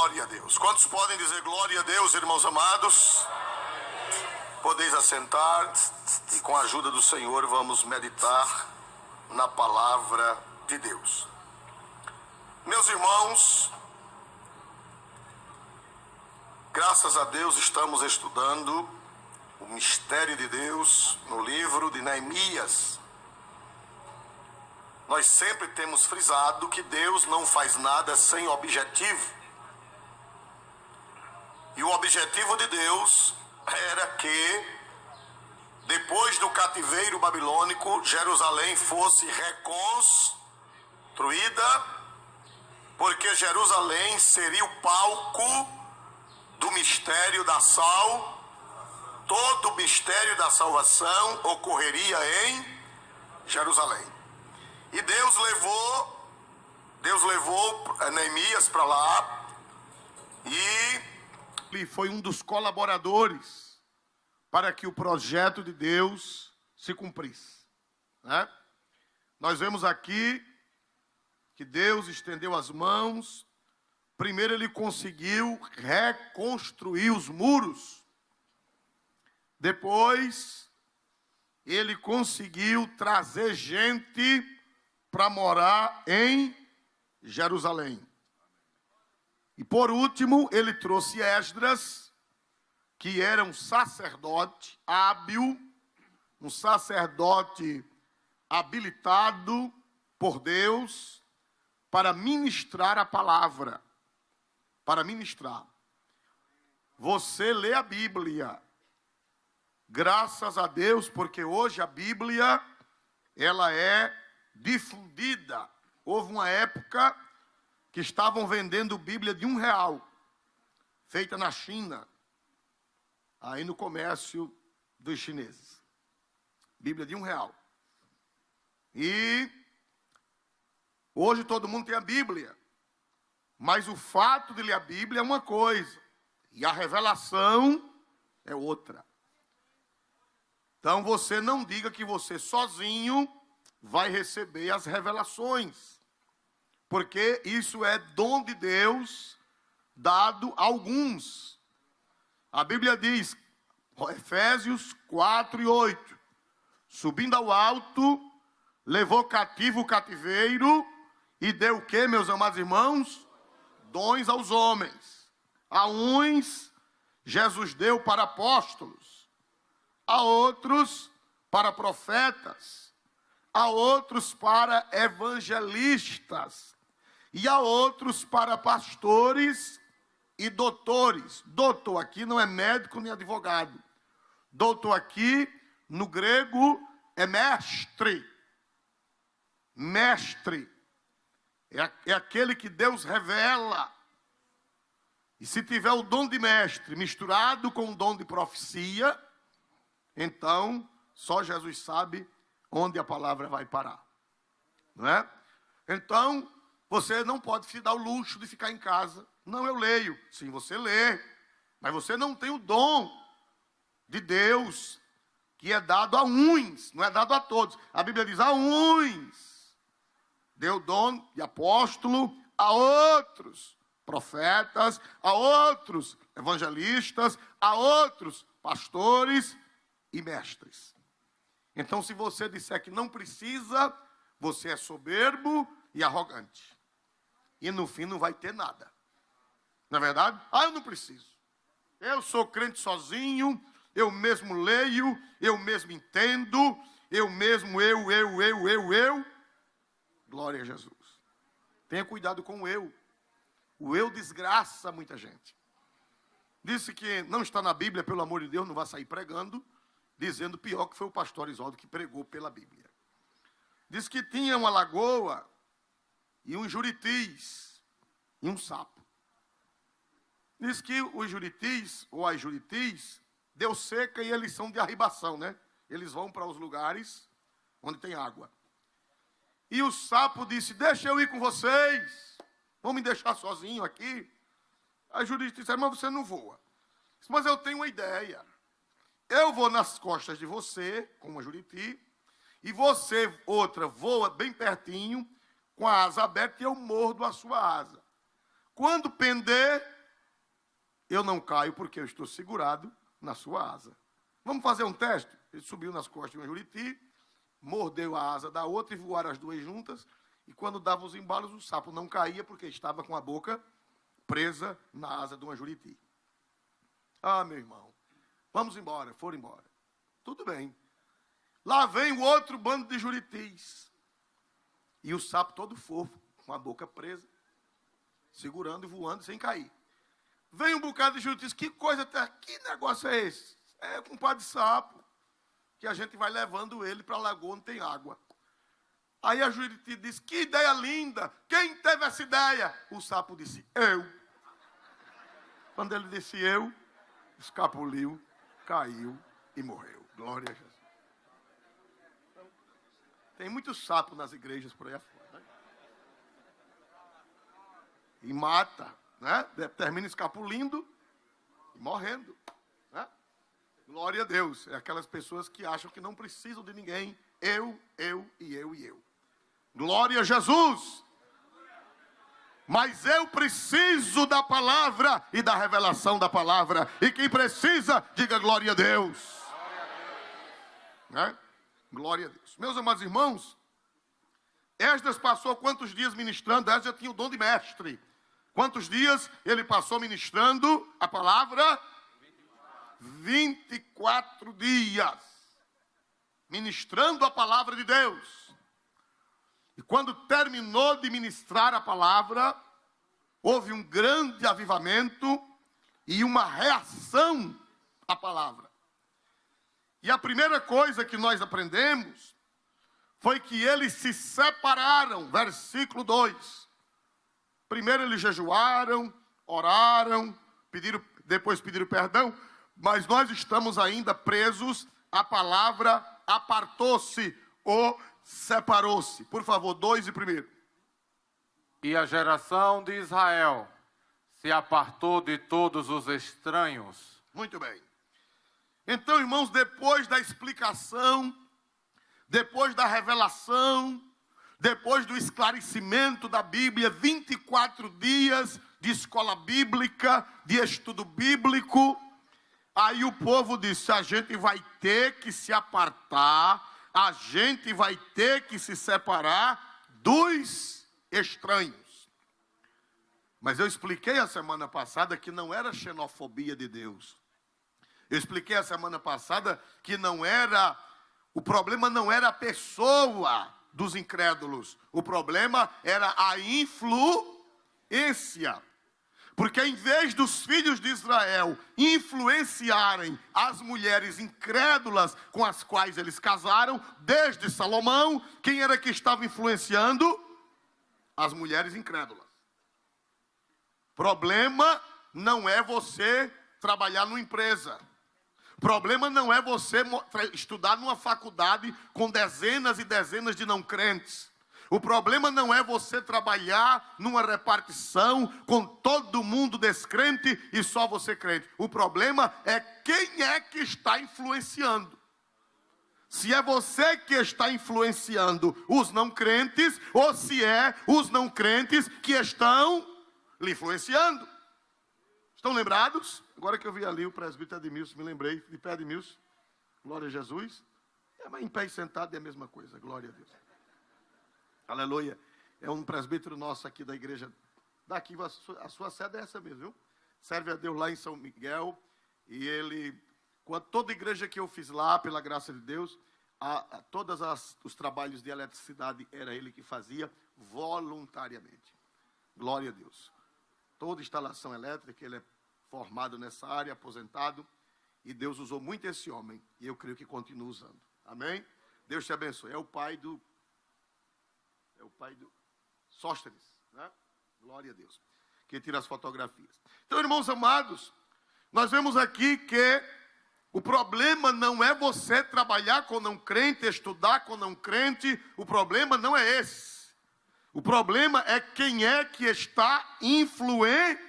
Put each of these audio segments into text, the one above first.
glória a Deus. Quantos podem dizer glória a Deus, irmãos amados? Podeis assentar e com a ajuda do Senhor vamos meditar na palavra de Deus. Meus irmãos, graças a Deus estamos estudando o mistério de Deus no livro de Neemias. Nós sempre temos frisado que Deus não faz nada sem objetivo. E o objetivo de Deus era que, depois do cativeiro babilônico, Jerusalém fosse reconstruída, porque Jerusalém seria o palco do mistério da salvação. Todo o mistério da salvação ocorreria em Jerusalém. E Deus levou Neemias para lá, e ele foi um dos colaboradores para que o projeto de Deus se cumprisse, né? Nós vemos aqui que Deus estendeu as mãos. Primeiro ele conseguiu reconstruir os muros. Depois ele conseguiu trazer gente para morar em Jerusalém. E por último, ele trouxe Esdras, que era um sacerdote hábil, um sacerdote habilitado por Deus para ministrar a palavra. Para ministrar. Você lê a Bíblia. Graças a Deus, porque hoje a Bíblia, ela é difundida. Houve uma época que estavam vendendo Bíblia de R$1, feita na China, aí no comércio dos chineses. Bíblia de R$1. E hoje todo mundo tem a Bíblia, mas o fato de ler a Bíblia é uma coisa, e a revelação é outra. Então você não diga que você sozinho vai receber as revelações, porque isso é dom de Deus dado a alguns. A Bíblia diz, Efésios 4:8, subindo ao alto, levou cativo o cativeiro e deu o que, meus amados irmãos? Dons aos homens. A uns Jesus deu para apóstolos, a outros para profetas, a outros para evangelistas, e a outros para pastores e doutores. Doutor aqui não é médico nem advogado. Doutor aqui, no grego, é mestre. Mestre. É aquele que Deus revela. E se tiver o dom de mestre misturado com o dom de profecia, então só Jesus sabe onde a palavra vai parar, não é? Então, você não pode se dar o luxo de ficar em casa. Não, eu leio. Sim, você lê, mas você não tem o dom de Deus, que é dado a uns, não é dado a todos. A Bíblia diz a uns. Deu dom de apóstolo a outros, profetas, a outros evangelistas, a outros pastores e mestres. Então, se você disser que não precisa, você é soberbo e arrogante. E no fim não vai ter nada. Não é verdade? Eu não preciso. Eu sou crente sozinho, eu mesmo leio, eu mesmo entendo, eu mesmo, eu. Glória a Jesus. Tenha cuidado com o eu. O eu desgraça muita gente. Disse que não está na Bíblia, pelo amor de Deus, não vai sair pregando, dizendo pior que foi o pastor Isoldo que pregou pela Bíblia. Diz que tinha uma lagoa e um juritis e um sapo. Diz que os juritis, ou as juritis, deu seca e eles são de arribação, né? Eles vão para os lugares onde tem água. E o sapo disse, deixa eu ir com vocês, vão me deixar sozinho aqui. A juritis disse, mas você não voa. Disse, mas eu tenho uma ideia. Eu vou nas costas de você, como a juriti, e você, outra, voa bem pertinho, com a asa aberta, e eu mordo a sua asa. Quando pender, eu não caio porque eu estou segurado na sua asa. Vamos fazer um teste? Ele subiu nas costas de uma juriti, mordeu a asa da outra e voaram as duas juntas. E quando dava os embalos, o sapo não caía porque estava com a boca presa na asa de uma juriti. Ah, meu irmão, vamos embora. Foram embora. Tudo bem. Lá vem o outro bando de juritis. E o sapo todo fofo, com a boca presa, segurando e voando sem cair. Vem um bocado de juritis. Que negócio é esse? É um par de sapo, que a gente vai levando ele para a lagoa onde tem água. Aí a juriti disse, que ideia linda! Quem teve essa ideia? O sapo disse, eu. Quando ele disse eu, escapuliu, caiu e morreu. Glória a Jesus. Tem muitos sapos nas igrejas por aí afora, né? E mata, né? Termina escapulindo e morrendo, né? Glória a Deus. É aquelas pessoas que acham que não precisam de ninguém. Eu. Glória a Jesus. Mas eu preciso da palavra e da revelação da palavra. E quem precisa, diga glória a Deus. Né? Glória a Deus. Meus amados irmãos, Esdras passou quantos dias ministrando? Esdras já tinha o dom de mestre. Quantos dias ele passou ministrando a palavra? 24 dias. Ministrando a palavra de Deus. E quando terminou de ministrar a palavra, houve um grande avivamento e uma reação à palavra. E a primeira coisa que nós aprendemos foi que eles se separaram, versículo 2. Primeiro eles jejuaram, oraram, depois pediram perdão, mas nós estamos ainda presos à palavra apartou-se ou separou-se. Por favor, 2 e primeiro. E a geração de Israel se apartou de todos os estranhos. Muito bem. Então, irmãos, depois da explicação, depois da revelação, depois do esclarecimento da Bíblia, 24 dias de escola bíblica, de estudo bíblico, aí o povo disse, a gente vai ter que se apartar, a gente vai ter que se separar dos estranhos. Mas eu expliquei a semana passada que não era xenofobia de Deus. Eu expliquei a semana passada que o problema não era a pessoa dos incrédulos. O problema era a influência. Porque em vez dos filhos de Israel influenciarem as mulheres incrédulas com as quais eles casaram, desde Salomão, quem era que estava influenciando? As mulheres incrédulas. Problema não é você trabalhar numa empresa. Problema não é você estudar numa faculdade com dezenas e dezenas de não crentes. O problema não é você trabalhar numa repartição com todo mundo descrente e só você crente. O problema é quem é que está influenciando. Se é você que está influenciando os não crentes ou se é os não crentes que estão lhe influenciando. Estão lembrados? Agora que eu vi ali o presbítero Edmilson, me lembrei de pé Edmilson. Glória a Jesus. Mas em pé e sentado é a mesma coisa. Glória a Deus. Aleluia. É um presbítero nosso aqui da igreja. Daqui, a sua sede é essa mesmo, viu? Serve a Deus lá em São Miguel. E ele, toda igreja que eu fiz lá, pela graça de Deus, todos os trabalhos de eletricidade era ele que fazia voluntariamente. Glória a Deus. Toda instalação elétrica, ele é formado nessa área, aposentado. E Deus usou muito esse homem. E eu creio que continua usando. Amém? Deus te abençoe. É o pai do Sóstenes, né? Glória a Deus, que tira as fotografias. Então, irmãos amados, nós vemos aqui que o problema não é você trabalhar com não crente, estudar com não crente, o problema não é esse. O problema é quem é que está influenciando.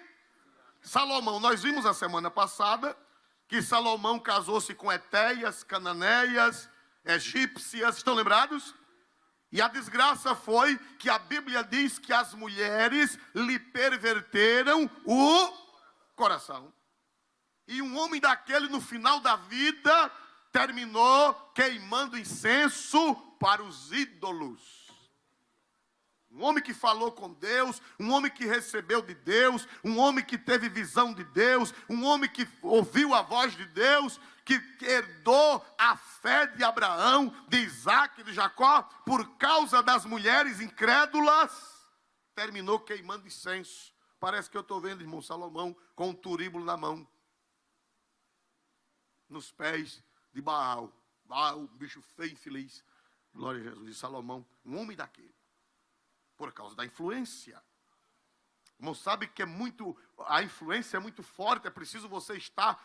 Salomão, nós vimos a semana passada que Salomão casou-se com etéias, cananeias, egípcias, estão lembrados? E a desgraça foi que a Bíblia diz que as mulheres lhe perverteram o coração. E um homem daquele, no final da vida, terminou queimando incenso para os ídolos. Um homem que falou com Deus, um homem que recebeu de Deus, um homem que teve visão de Deus, um homem que ouviu a voz de Deus, que herdou a fé de Abraão, de Isaac e de Jacó, por causa das mulheres incrédulas, terminou queimando incenso. Parece que eu estou vendo, irmão Salomão, com um turíbulo na mão, nos pés de Baal. Baal, bicho feio, infeliz. Glória a Jesus. E Salomão, um homem daquele. Por causa da influência. Irmão, sabe que a influência é muito forte. É preciso você estar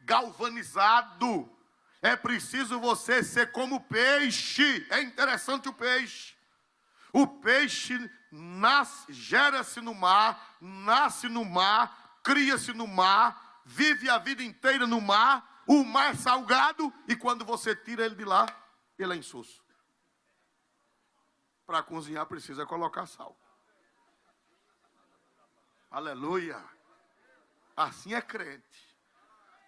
galvanizado. É preciso você ser como o peixe. É interessante o peixe. O peixe gera-se no mar, nasce no mar, cria-se no mar, vive a vida inteira no mar. O mar é salgado e quando você tira ele de lá, ele é insosso. Para cozinhar precisa colocar sal. Aleluia. Assim é crente.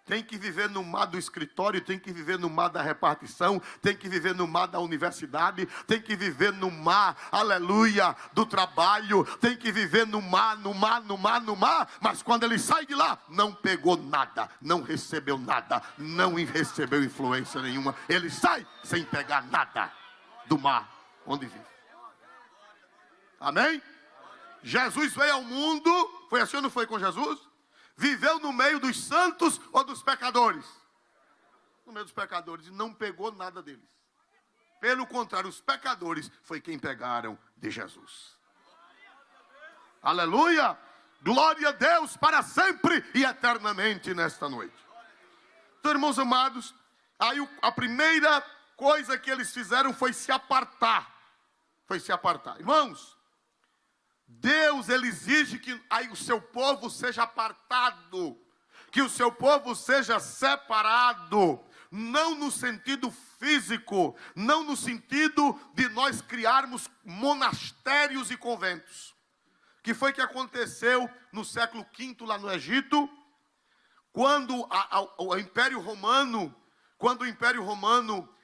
Tem que viver no mar do escritório, tem que viver no mar da repartição, tem que viver no mar da universidade, tem que viver no mar, aleluia, do trabalho, tem que viver no mar, mas quando ele sai de lá, não pegou nada, não recebeu nada, não recebeu influência nenhuma, ele sai sem pegar nada do mar onde vive. Amém? Jesus veio ao mundo, foi assim ou não foi com Jesus? Viveu no meio dos santos ou dos pecadores? No meio dos pecadores, e não pegou nada deles. Pelo contrário, os pecadores foi quem pegaram de Jesus. Aleluia! Glória a Deus para sempre e eternamente nesta noite. Então, irmãos amados, aí a primeira coisa que eles fizeram foi se apartar. Foi se apartar. Irmãos, Deus, ele exige que aí o seu povo seja apartado, que o seu povo seja separado, não no sentido físico, não no sentido de nós criarmos monastérios e conventos. Que foi que aconteceu no século V lá no Egito, quando o Império Romano,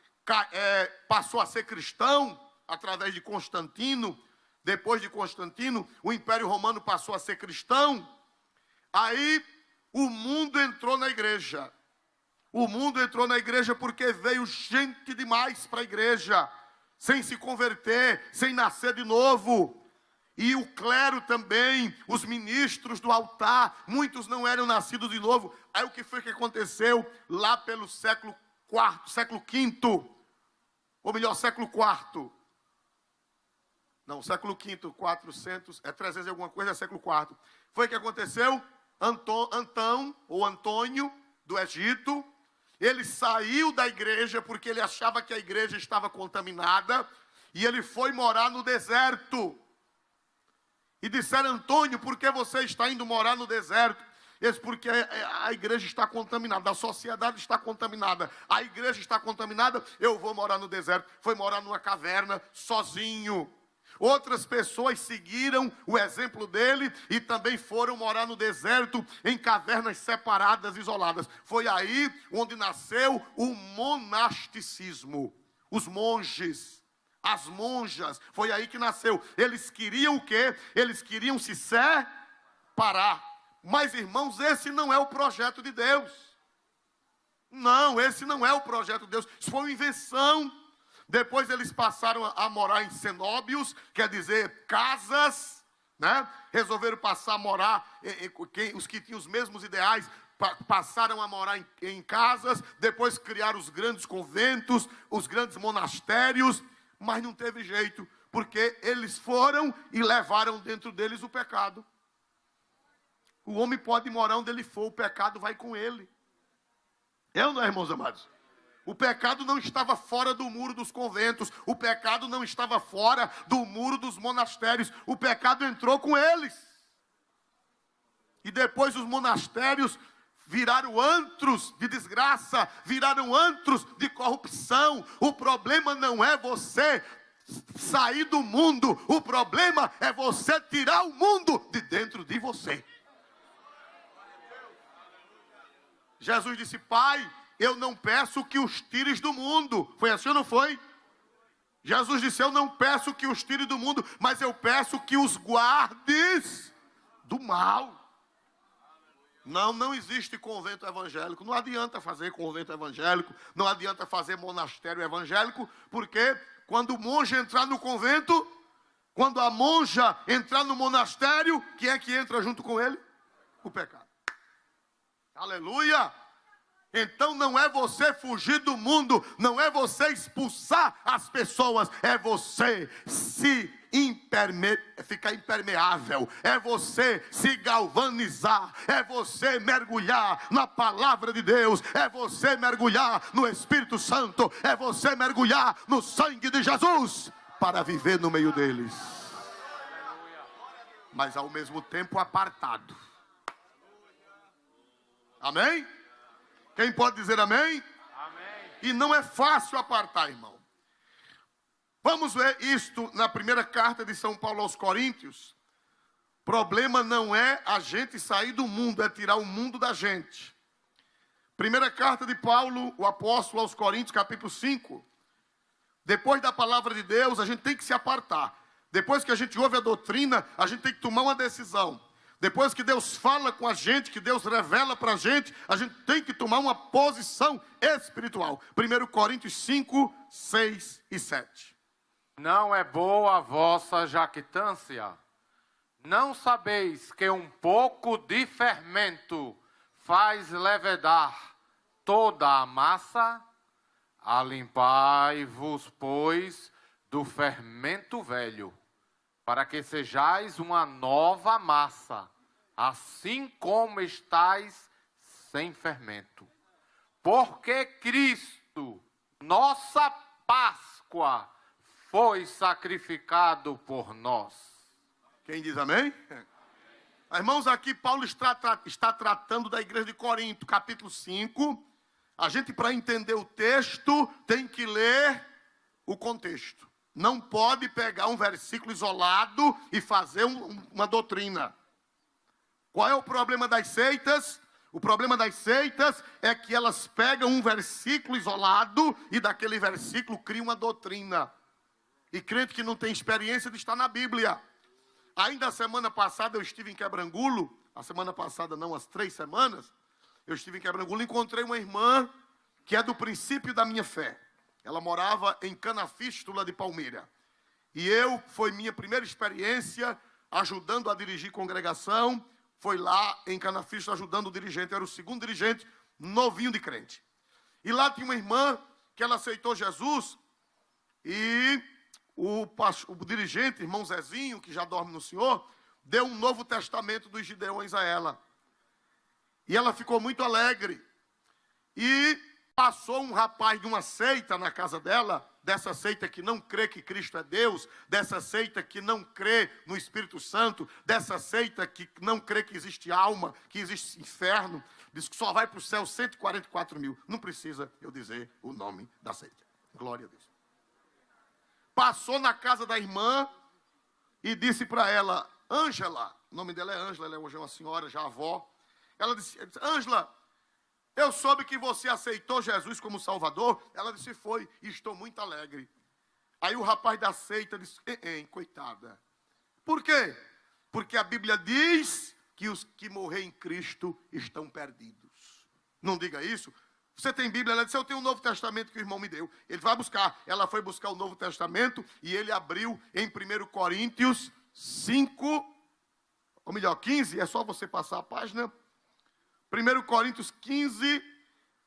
passou a ser cristão através de Constantino. Depois de Constantino, o Império Romano passou a ser cristão. Aí o mundo entrou na igreja. O mundo entrou na igreja porque veio gente demais para a igreja, sem se converter, sem nascer de novo. E o clero também, os ministros do altar, muitos não eram nascidos de novo. Aí o que foi que aconteceu lá pelo século V, ou melhor, século IV. Não, século V, 400, 300 e alguma coisa, é século IV. Foi o que aconteceu? Antônio, do Egito, ele saiu da igreja porque ele achava que a igreja estava contaminada, e ele foi morar no deserto. E disseram: Antônio, por que você está indo morar no deserto? Ele disse: porque a igreja está contaminada, a sociedade está contaminada, a igreja está contaminada, eu vou morar no deserto. Foi morar numa caverna, sozinho. Outras pessoas seguiram o exemplo dele e também foram morar no deserto, em cavernas separadas, isoladas. Foi aí onde nasceu o monasticismo. Os monges, as monjas, foi aí que nasceu. Eles queriam o quê? Eles queriam se separar. Mas, irmãos, esse não é o projeto de Deus. Não, esse não é o projeto de Deus. Isso foi uma invenção. Depois eles passaram a morar em cenóbios, quer dizer, casas, né? Resolveram passar a morar, os que tinham os mesmos ideais, passaram a morar em casas, depois criaram os grandes conventos, os grandes monastérios, mas não teve jeito, porque eles foram e levaram dentro deles o pecado. O homem pode morar onde ele for, o pecado vai com ele. É ou não é, irmãos amados? O pecado não estava fora do muro dos conventos. O pecado não estava fora do muro dos monastérios. O pecado entrou com eles. E depois os monastérios viraram antros de desgraça, viraram antros de corrupção. O problema não é você sair do mundo. O problema é você tirar o mundo de dentro de você. Jesus disse: Pai, eu não peço que os tires do mundo. Foi assim ou não foi? Jesus disse: eu não peço que os tire do mundo, mas eu peço que os guardes do mal. Não existe convento evangélico. Não adianta fazer convento evangélico, não adianta fazer monastério evangélico, porque quando o monge entrar no convento, quando a monja entrar no monastério, quem é que entra junto com ele? O pecado. Aleluia! Então não é você fugir do mundo, não é você expulsar as pessoas, é você ficar impermeável, é você se galvanizar, é você mergulhar na palavra de Deus, é você mergulhar no Espírito Santo, é você mergulhar no sangue de Jesus para viver no meio deles. Mas ao mesmo tempo apartado. Amém? Quem pode dizer amém? Amém. E não é fácil apartar, irmão. Vamos ver isto na primeira carta de São Paulo aos Coríntios. Problema não é a gente sair do mundo, é tirar o mundo da gente. Primeira carta de Paulo, o apóstolo aos Coríntios, capítulo 5. Depois da palavra de Deus, a gente tem que se apartar. Depois que a gente ouve a doutrina, a gente tem que tomar uma decisão. Depois que Deus fala com a gente, que Deus revela para a gente tem que tomar uma posição espiritual. 1 Coríntios 5, 6 e 7. Não é boa a vossa jactância? Não sabeis que um pouco de fermento faz levedar toda a massa? Alimpai-vos, pois, do fermento velho, para que sejais uma nova massa, assim como estáis sem fermento. Porque Cristo, nossa Páscoa, foi sacrificado por nós. Quem diz amém? Irmãos, aqui Paulo está tratando da igreja de Corinto, capítulo 5. A gente, para entender o texto, tem que ler o contexto. Não pode pegar um versículo isolado e fazer uma doutrina. Qual é o problema das seitas? O problema das seitas é que elas pegam um versículo isolado e daquele versículo criam uma doutrina. E crente que não tem experiência de estar na Bíblia. Ainda a semana passada eu estive em Quebrangulo, a semana passada não, as 3 semanas, eu estive em Quebrangulo e encontrei uma irmã que é do princípio da minha fé. Ela morava em Canafístula de Palmeira. E foi minha primeira experiência ajudando a dirigir congregação. Foi lá em Canafístula ajudando o dirigente. Eu era o segundo dirigente, novinho de crente. E lá tinha uma irmã que ela aceitou Jesus. E o dirigente, irmão Zezinho, que já dorme no Senhor, deu um Novo Testamento dos Gideões a ela. E ela ficou muito alegre. E passou um rapaz de uma seita na casa dela, dessa seita que não crê que Cristo é Deus, dessa seita que não crê no Espírito Santo, dessa seita que não crê que existe alma, que existe inferno, diz que só vai para o céu 144 mil. Não precisa eu dizer o nome da seita. Glória a Deus. Passou na casa da irmã e disse para ela, Ângela, o nome dela é Ângela, ela hoje é uma senhora, já avó. Ela disse, Ângela, eu soube que você aceitou Jesus como Salvador. Ela disse, foi, e estou muito alegre. Aí o rapaz da seita disse, coitada. Por quê? Porque a Bíblia diz que os que morrem em Cristo estão perdidos. Não diga isso. Você tem Bíblia? Ela disse, eu tenho o Novo Testamento que o irmão me deu. Ele vai buscar. Ela foi buscar o Novo Testamento e ele abriu em 1 Coríntios 5, ou melhor, 15, é só você passar a página. 1 Coríntios 15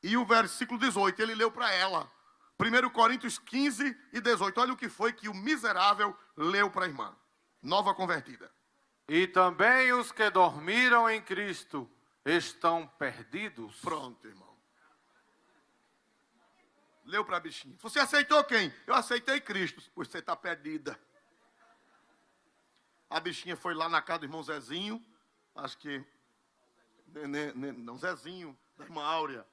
e o versículo 18, ele leu para ela. 1 Coríntios 15 e 18, olha o que foi que o miserável leu para a irmã, nova convertida. E também os que dormiram em Cristo estão perdidos. Pronto, irmão. Leu para a bichinha. Você aceitou quem? Eu aceitei Cristo. Pois você está perdida. A bichinha foi lá na casa do irmão Zezinho, acho que... Não, Zezinho, da irmã Áurea.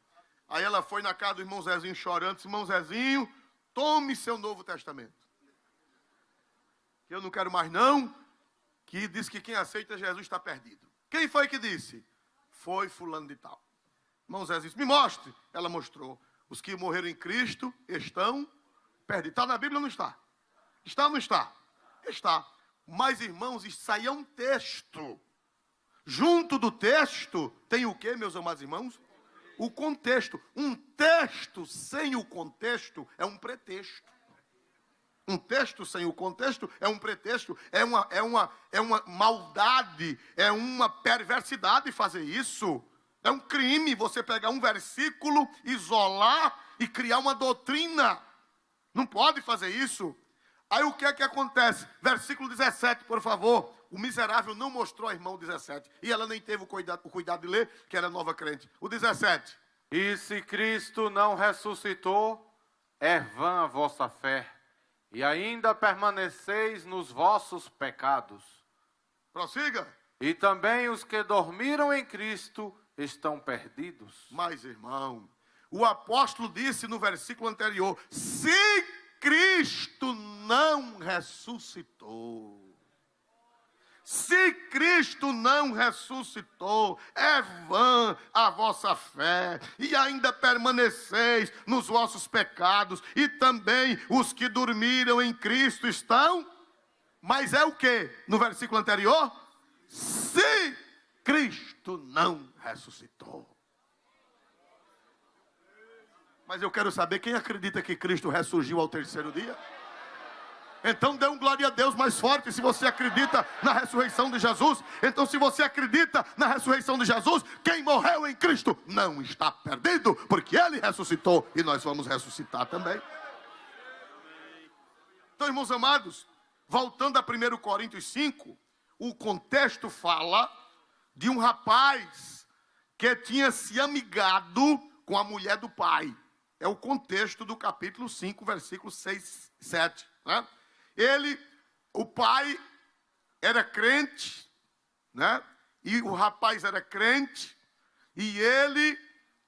Aí ela foi na casa do irmão Zezinho chorando, disse, irmão Zezinho, tome seu Novo Testamento. Eu não quero mais não, que diz que quem aceita Jesus está perdido. Quem foi que disse? Foi fulano de tal. Irmão Zé disse, me mostre. Ela mostrou. Os que morreram em Cristo estão perdidos. Está na Bíblia ou não está? Está ou não está? Está. Mas, irmãos, isso aí é um texto. Junto do texto, tem o quê, meus amados irmãos? O contexto. Um texto sem o contexto é um pretexto. Um texto sem o contexto é um pretexto, é uma maldade, é uma perversidade fazer isso. É um crime você pegar um versículo, isolar e criar uma doutrina. Não pode fazer isso. Aí o que é que acontece? Versículo 17, por favor. O miserável não mostrou a irmã o 17. E ela nem teve o cuidado de ler, que era nova crente. O 17. E se Cristo não ressuscitou, é vã a vossa fé. E ainda permaneceis nos vossos pecados. Prossiga. E também os que dormiram em Cristo estão perdidos. Mas, irmão, o apóstolo disse no versículo anterior, se Cristo não ressuscitou, se Cristo não ressuscitou, é vã a vossa fé, e ainda permaneceis nos vossos pecados, e também os que dormiram em Cristo estão, mas é o que? No versículo anterior, se Cristo não ressuscitou. Mas eu quero saber quem acredita que Cristo ressurgiu ao terceiro dia? Então dê um glória a Deus mais forte se você acredita na ressurreição de Jesus. Então se você acredita na ressurreição de Jesus, quem morreu em Cristo não está perdido, porque Ele ressuscitou e nós vamos ressuscitar também. Então, irmãos amados, voltando a 1 Coríntios 5, o contexto fala de um rapaz que tinha se amigado com a mulher do pai. É o contexto do capítulo 5, versículos 6 e 7, né? O pai era crente, né? E o rapaz era crente, e ele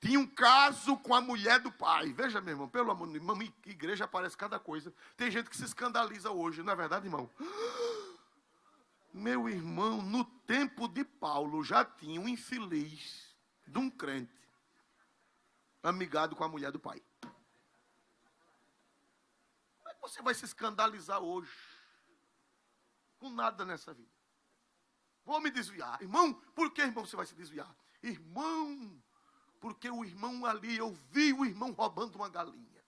tinha um caso com a mulher do pai. Veja, meu irmão, pelo amor de Deus, irmão, igreja aparece cada coisa. Tem gente que se escandaliza hoje, não é verdade, irmão? Meu irmão, no tempo de Paulo já tinha um infeliz de um crente amigado com a mulher do pai. Você vai se escandalizar hoje com nada nessa vida. Vou me desviar. Irmão, por que, irmão, você vai se desviar? Irmão, porque o irmão ali, eu vi o irmão roubando uma galinha.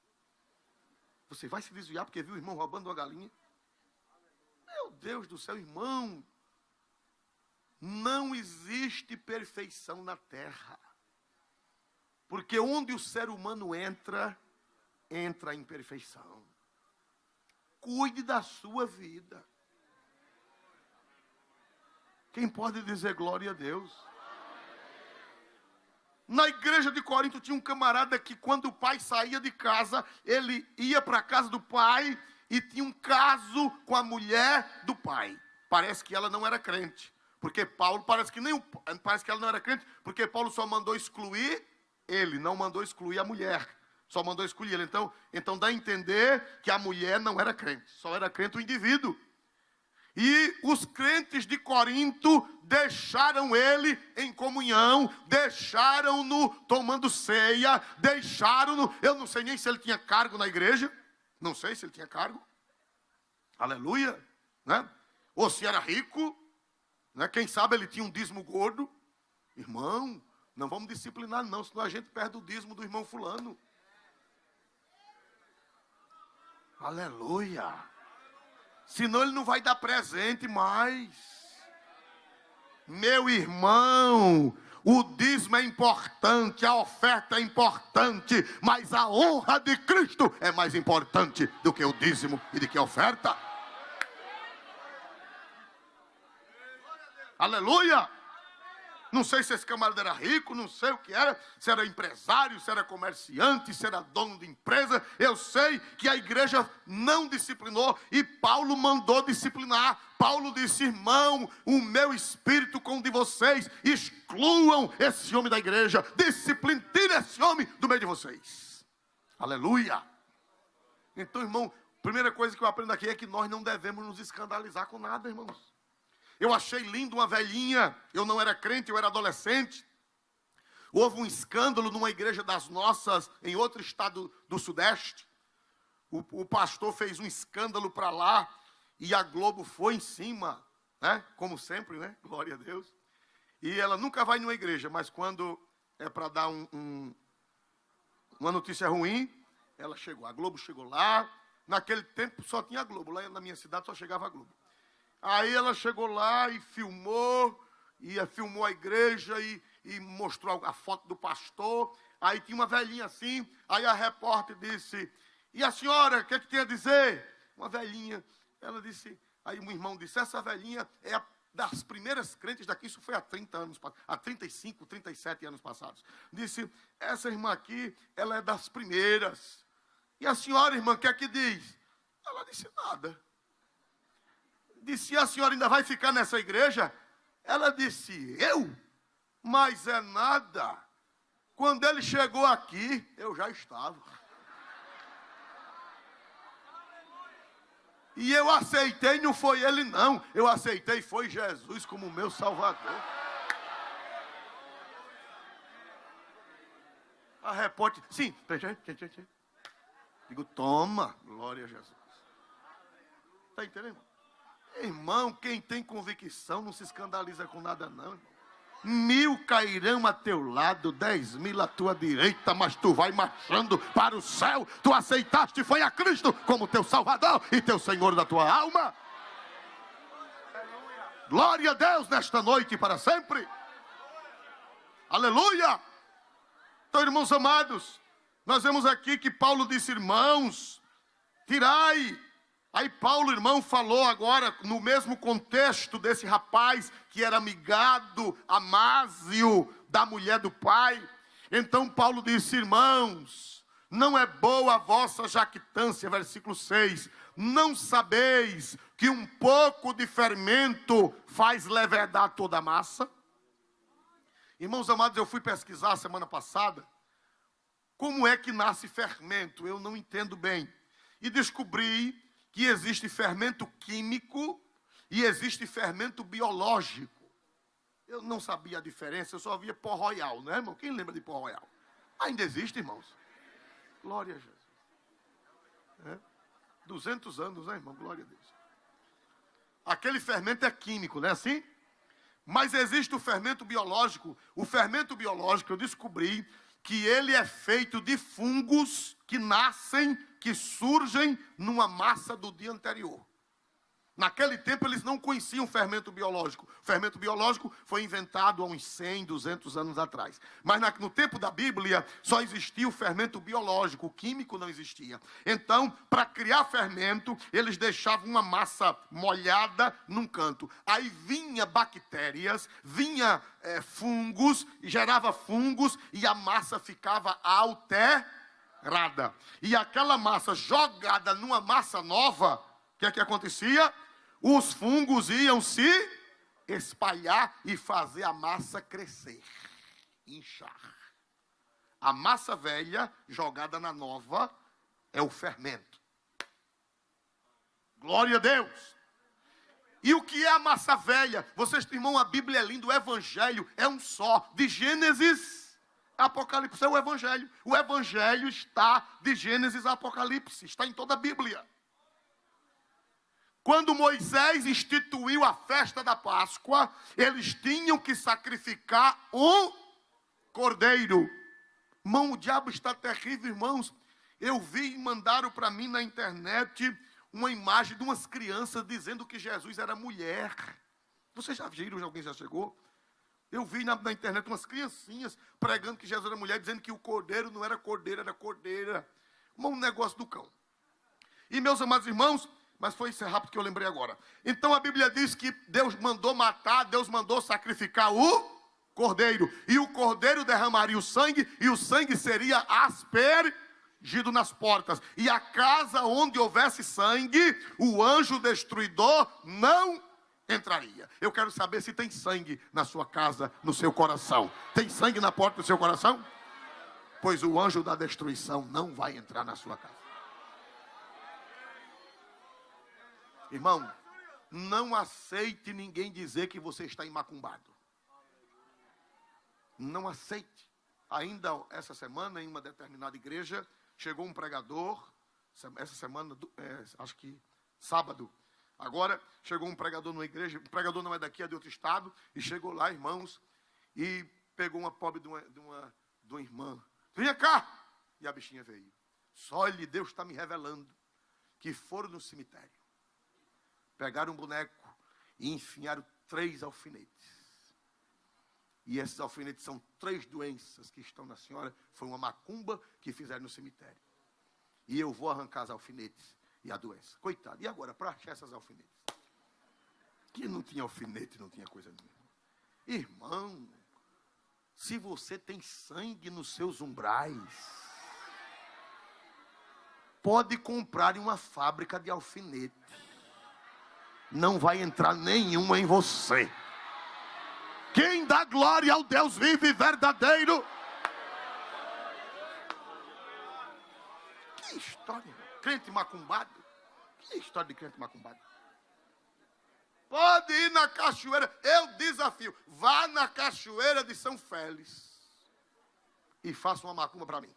Você vai se desviar porque viu o irmão roubando uma galinha? Meu Deus do céu, irmão. Não existe perfeição na terra. Porque onde o ser humano entra a imperfeição. Cuide da sua vida. Quem pode dizer glória a Deus? Na igreja de Corinto tinha um camarada que quando o pai saía de casa, ele ia para a casa do pai e tinha um caso com a mulher do pai. Parece que ela não era crente. Porque Paulo, parece que ela não era crente, porque Paulo só mandou excluir ele, não mandou excluir a mulher. Só mandou excluir ele. Então dá a entender que a mulher não era crente. Só era crente o indivíduo. E os crentes de Corinto deixaram ele em comunhão, deixaram-no tomando ceia, deixaram-no, eu não sei nem se ele tinha cargo na igreja, não sei se ele tinha cargo, aleluia, né? Ou se era rico, né? Quem sabe ele tinha um dízimo gordo. Irmão, não vamos disciplinar não, senão a gente perde o dízimo do irmão fulano. Aleluia. Senão ele não vai dar presente mais. Meu irmão, o dízimo é importante, a oferta é importante, mas a honra de Cristo é mais importante do que o dízimo e do que a oferta. Aleluia. Não sei se esse camarada era rico, não sei o que era, se era empresário, se era comerciante, se era dono de empresa. Eu sei que a igreja não disciplinou e Paulo mandou disciplinar. Paulo disse, irmão, o meu espírito com o de vocês, excluam esse homem da igreja, disciplinem, tirem esse homem do meio de vocês. Aleluia. Então, irmão, primeira coisa que eu aprendo aqui é que nós não devemos nos escandalizar com nada, irmãos. Eu achei lindo uma velhinha, eu não era crente, eu era adolescente. Houve um escândalo numa igreja das nossas, em outro estado do Sudeste. O pastor fez um escândalo para lá e a Globo foi em cima, né? Como sempre, né? Glória a Deus. E ela nunca vai numa igreja, mas quando é para dar uma notícia ruim, ela chegou. A Globo chegou lá. Naquele tempo só tinha a Globo. Lá na minha cidade só chegava a Globo. Aí ela chegou lá e filmou a igreja e mostrou a foto do pastor. Aí tinha uma velhinha assim. Aí a repórter disse: e a senhora, o que tem a dizer? Uma velhinha. Ela disse, aí um irmão disse: essa velhinha é das primeiras crentes daqui. Isso foi há 30 anos, há 35, 37 anos passados. Disse: essa irmã aqui, ela é das primeiras. E a senhora, irmã, o que é que diz? Ela disse: nada. Disse: a senhora ainda vai ficar nessa igreja? Ela disse: eu? Mas é nada. Quando ele chegou aqui, eu já estava. E eu aceitei, não foi ele não. Eu aceitei, foi Jesus como meu Salvador. A repórter, sim. Digo, toma, glória a Jesus. Está entendendo? Irmão, quem tem convicção não se escandaliza com nada não, irmão. 1000 cairão a teu lado, 10.000 à tua direita, mas tu vai marchando para o céu. Tu aceitaste, foi a Cristo como teu Salvador e teu Senhor da tua alma. Glória a Deus nesta noite e para sempre. Aleluia. Então, irmãos amados, nós vemos aqui que Paulo disse: irmãos, tirai. Aí Paulo, irmão, falou agora, no mesmo contexto desse rapaz que era amigado, amásio da mulher do pai. Então Paulo disse: irmãos, não é boa a vossa jactância, versículo 6. Não sabeis que um pouco de fermento faz levedar toda a massa? Irmãos amados, eu fui pesquisar semana passada como é que nasce fermento. Eu não entendo bem. E descobri que existe fermento químico e existe fermento biológico. Eu não sabia a diferença, eu só via pó royal, né, irmão? Quem lembra de pó royal? Ainda existe, irmãos? Glória a Jesus. 200 anos, né, irmão? Glória a Deus. Aquele fermento é químico, não é assim? Mas existe o fermento biológico. O fermento biológico, eu descobri que ele é feito de fungos que nascem, que surgem numa massa do dia anterior. Naquele tempo eles não conheciam fermento biológico. O fermento biológico foi inventado há uns 100, 200 anos atrás. Mas no tempo da Bíblia só existia o fermento biológico, o químico não existia. Então, para criar fermento, eles deixavam uma massa molhada num canto. Aí vinha bactérias, vinha fungos, gerava fungos e a massa ficava alterada. E aquela massa jogada numa massa nova, o que é que acontecia? Os fungos iam se espalhar e fazer a massa crescer, inchar. A massa velha jogada na nova é o fermento. Glória a Deus. E o que é a massa velha? Vocês, irmão, a Bíblia é linda, o Evangelho é um só. De Gênesis a Apocalipse é o Evangelho. O Evangelho está de Gênesis a Apocalipse, está em toda a Bíblia. Quando Moisés instituiu a festa da Páscoa, eles tinham que sacrificar um cordeiro. Irmão, o diabo está terrível, irmãos. Eu vi e mandaram para mim na internet uma imagem de umas crianças dizendo que Jesus era mulher. Vocês já viram? Alguém já chegou? Eu vi na internet umas criancinhas pregando que Jesus era mulher, dizendo que o cordeiro não era cordeiro, era cordeira. Um negócio do cão. E meus amados irmãos, mas foi isso rápido que eu lembrei agora. Então a Bíblia diz que Deus mandou matar, Deus mandou sacrificar o cordeiro. E o cordeiro derramaria o sangue, e o sangue seria aspergido nas portas. E a casa onde houvesse sangue, o anjo destruidor não entraria. Eu quero saber se tem sangue na sua casa, no seu coração. Tem sangue na porta do seu coração? Pois o anjo da destruição não vai entrar na sua casa. Irmão, não aceite ninguém dizer que você está imacumbado. Não aceite. Ainda essa semana, em uma determinada igreja, chegou um pregador, essa semana, acho que sábado, agora, chegou um pregador numa igreja, o pregador não é daqui, é de outro estado, e chegou lá, irmãos, e pegou uma pobre de uma irmã. Vinha cá! E a bichinha veio. Só ele, Deus está me revelando, que foram no cemitério, pegaram um boneco e enfiaram 3 alfinetes. E esses alfinetes são 3 doenças que estão na senhora. Foi uma macumba que fizeram no cemitério. E eu vou arrancar os alfinetes e a doença. Coitado. E agora, para achar essas alfinetes? Que não tinha alfinete, não tinha coisa nenhuma. Irmão, se você tem sangue nos seus umbrais, pode comprar em uma fábrica de alfinete. Não vai entrar nenhuma em você. Quem dá glória ao Deus vivo e verdadeiro? Que história. Crente macumbado. Que história de crente macumbado. Pode ir na cachoeira. Eu desafio. Vá na cachoeira de São Félix. E faça uma macumba para mim.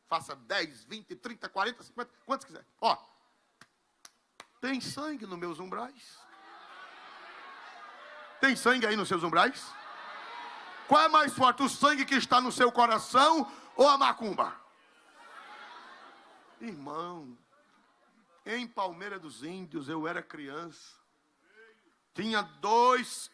Faça 10, 20, 30, 40, 50. Quantos quiser. Ó. Tem sangue nos meus umbrais? Tem sangue aí nos seus umbrais? Qual é mais forte, o sangue que está no seu coração ou a macumba? Irmão, em Palmeira dos Índios, eu era criança. Tinha dois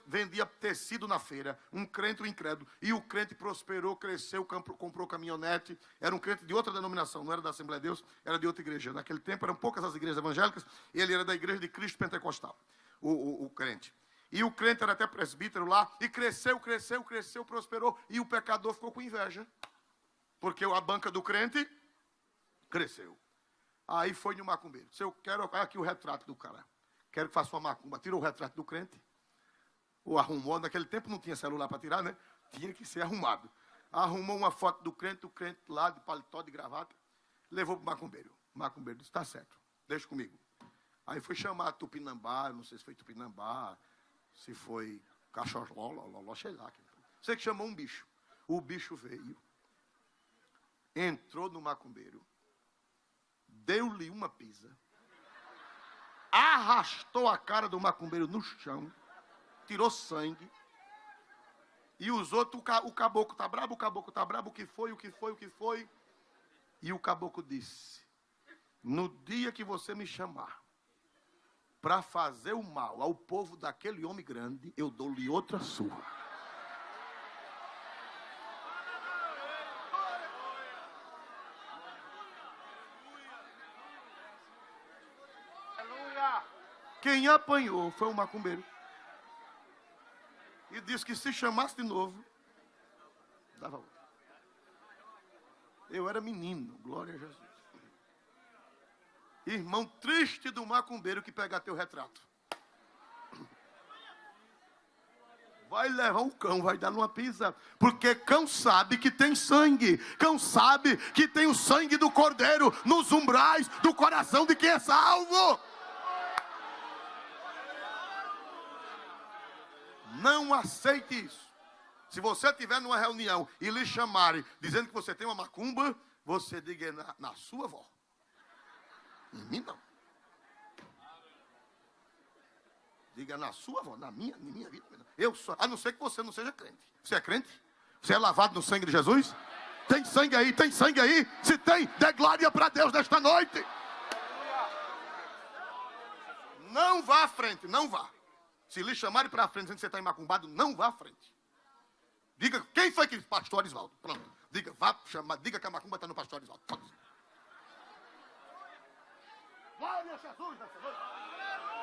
vendia tecido na feira, um crente e um incrédulo. E o crente prosperou, cresceu, comprou caminhonete. Era um crente de outra denominação, não era da Assembleia de Deus, era de outra igreja. Naquele tempo eram poucas as igrejas evangélicas, ele era da Igreja de Cristo Pentecostal, o crente. E o crente era até presbítero lá, e cresceu, prosperou, e o pecador ficou com inveja. Porque a banca do crente cresceu. Aí foi no macumbeiro. Se eu quero aqui o retrato do cara, quero que faça uma macumba, tirou o retrato do crente, ou arrumou, naquele tempo não tinha celular para tirar, né? Tinha que ser arrumado. Arrumou uma foto do crente, o crente lá, de paletó, de gravata, levou para o macumbeiro. O macumbeiro disse, está certo, deixa comigo. Aí foi chamar Tupinambá, não sei se foi Tupinambá, se foi Cachorló, sei lá. Sei que chamou um bicho. O bicho veio, entrou no macumbeiro, deu-lhe uma pisa, arrastou a cara do macumbeiro no chão, tirou sangue, e os outros, o caboclo está brabo, o que foi? E o caboclo disse, no dia que você me chamar para fazer o mal ao povo daquele homem grande, eu dou-lhe outra surra. Quem apanhou foi o macumbeiro. E disse que se chamasse de novo, dava outra. Eu era menino, glória a Jesus. Irmão triste do macumbeiro que pegar teu retrato. Vai levar um cão, vai dar numa pisa. Porque cão sabe que tem sangue. Cão sabe que tem o sangue do cordeiro nos umbrais do coração de quem é salvo. Não aceite isso. Se você estiver numa reunião e lhe chamarem dizendo que você tem uma macumba, você diga na sua avó. Em mim não. Diga na sua avó, na minha vida. Eu sou, a não ser que você não seja crente. Você é crente? Você é lavado no sangue de Jesus? Tem sangue aí, tem sangue aí. Se tem, dê glória para Deus nesta noite. Não vá à frente, não vá. Se lhe chamarem para a frente dizendo que você está macumbado, não vá à frente. Diga, quem foi que? Pastor Osvaldo. Pronto. Diga, vá chamar, diga que a macumba está no pastor Osvaldo. Glória a Jesus nessa noite.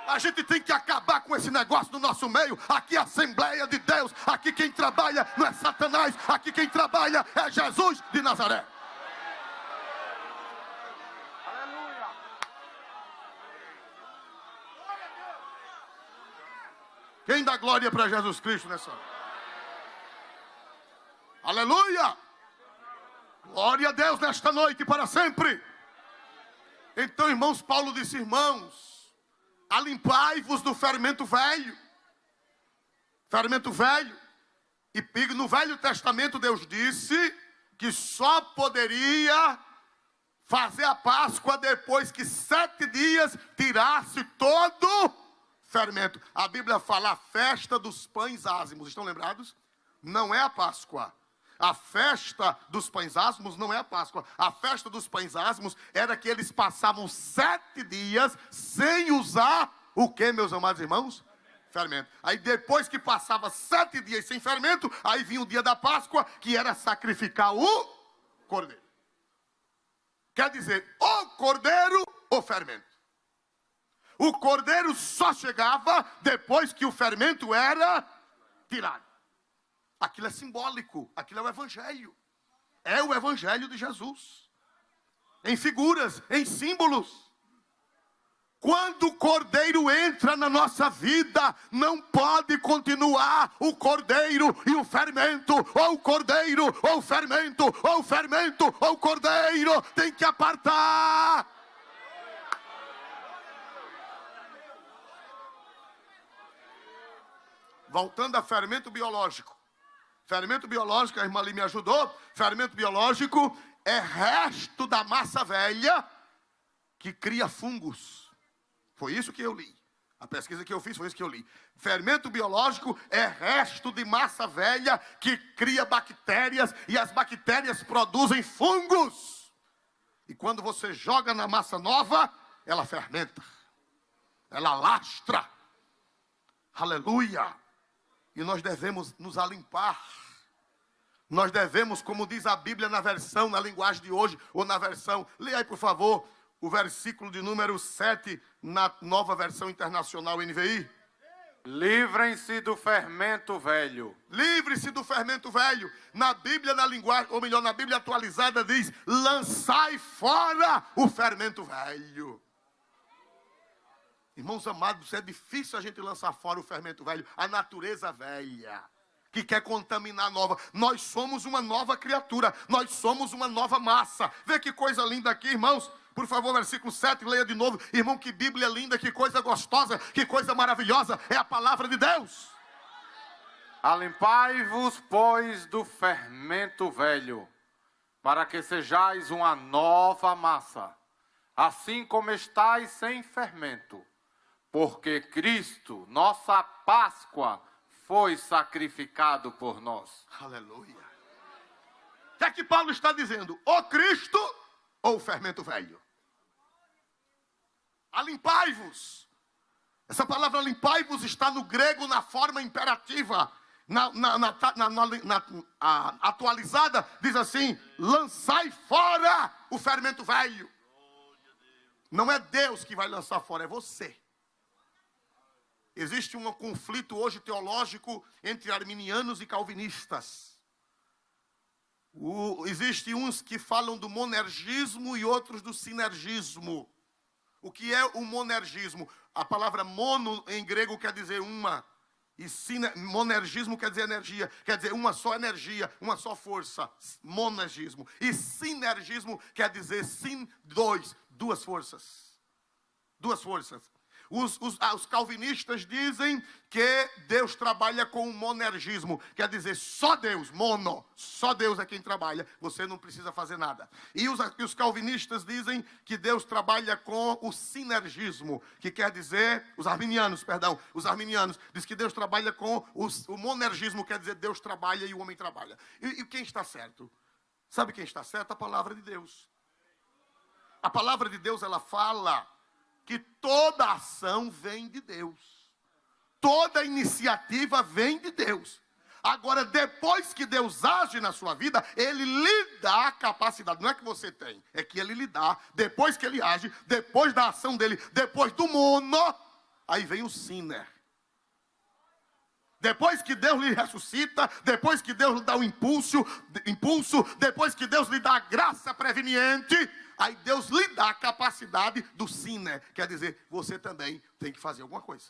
A gente tem que acabar com esse negócio do nosso meio. Aqui é a Assembleia de Deus. Aqui quem trabalha não é Satanás. Aqui quem trabalha é Jesus de Nazaré. Aleluia. Quem dá glória para Jesus Cristo nessa hora? Aleluia. Glória a Deus nesta noite e para sempre. Então, irmãos, Paulo disse, irmãos, alimpai-vos do fermento velho. Fermento velho. E no Velho Testamento Deus disse que só poderia fazer a Páscoa depois que 7 dias tirasse todo fermento. A Bíblia fala a festa dos pães ázimos. Estão lembrados? Não é a Páscoa. A festa dos pães ázimos não é a Páscoa. A festa dos pães ázimos era que eles passavam 7 dias sem usar o que, meus amados irmãos? Fermento. Aí depois que passava 7 dias sem fermento, aí vinha o dia da Páscoa, que era sacrificar o cordeiro. Quer dizer, o cordeiro ou fermento. O cordeiro só chegava depois que o fermento era tirado. Aquilo é simbólico, aquilo é o evangelho. É o evangelho de Jesus. Em figuras, em símbolos. Quando o cordeiro entra na nossa vida, não pode continuar o cordeiro e o fermento, ou o cordeiro, ou o fermento, ou o fermento, ou o cordeiro, tem que apartar. Voltando a fermento biológico. Fermento biológico, a irmã ali me ajudou. Fermento biológico é resto da massa velha que cria fungos. Foi isso que eu li. A pesquisa que eu fiz foi isso que eu li. Fermento biológico é resto de massa velha que cria bactérias e as bactérias produzem fungos. E quando você joga na massa nova, ela fermenta. Ela lastra. Aleluia. E nós devemos nos alimpar. Nós devemos, como diz a Bíblia na versão, na linguagem de hoje, ou na versão, leia aí por favor, o versículo de número 7, na nova versão internacional NVI. Livrem-se do fermento velho. Livre-se do fermento velho. Na Bíblia, na linguagem, ou melhor, na Bíblia atualizada diz, lançai fora o fermento velho. Irmãos amados, é difícil a gente lançar fora o fermento velho, a natureza velha, que quer contaminar a nova. Nós somos uma nova criatura, nós somos uma nova massa. Vê que coisa linda aqui, irmãos. Por favor, versículo 7, leia de novo. Irmão, que Bíblia linda, que coisa gostosa, que coisa maravilhosa. É a palavra de Deus. Alimpai-vos, pois, do fermento velho, para que sejais uma nova massa, assim como estáis sem fermento. Porque Cristo, nossa Páscoa, foi sacrificado por nós. Aleluia. O que é que Paulo está dizendo? Ou Cristo ou o fermento velho? Alimpai-vos. Essa palavra alimpai-vos está no grego na forma imperativa. Na atualizada diz assim, lançai fora o fermento velho. Não é Deus que vai lançar fora, é você. Existe um conflito hoje teológico entre arminianos e calvinistas. Existem uns que falam do monergismo e outros do sinergismo. O que é o monergismo? A palavra mono em grego quer dizer uma. E monergismo quer dizer energia. Quer dizer uma só energia, uma só força. Monergismo. E sinergismo quer dizer duas forças. Duas forças. Os calvinistas dizem que Deus trabalha com o monergismo, quer dizer, só Deus, só Deus é quem trabalha, você não precisa fazer nada. E os calvinistas dizem que Deus trabalha com o sinergismo, que quer dizer, os arminianos dizem que Deus trabalha com o monergismo, quer dizer, Deus trabalha e o homem trabalha. E quem está certo? Sabe quem está certo? A palavra de Deus. A palavra de Deus, ela fala que toda ação vem de Deus. Toda iniciativa vem de Deus. Agora, depois que Deus age na sua vida, Ele lhe dá a capacidade. Não é que você tem, é que Ele lhe dá. Depois que Ele age, depois da ação dEle, depois do mono, aí vem o siner. Depois que Deus lhe ressuscita, depois que Deus lhe dá o impulso, depois que Deus lhe dá a graça preveniente, aí Deus lhe dá a capacidade do siner. Quer dizer, você também tem que fazer alguma coisa.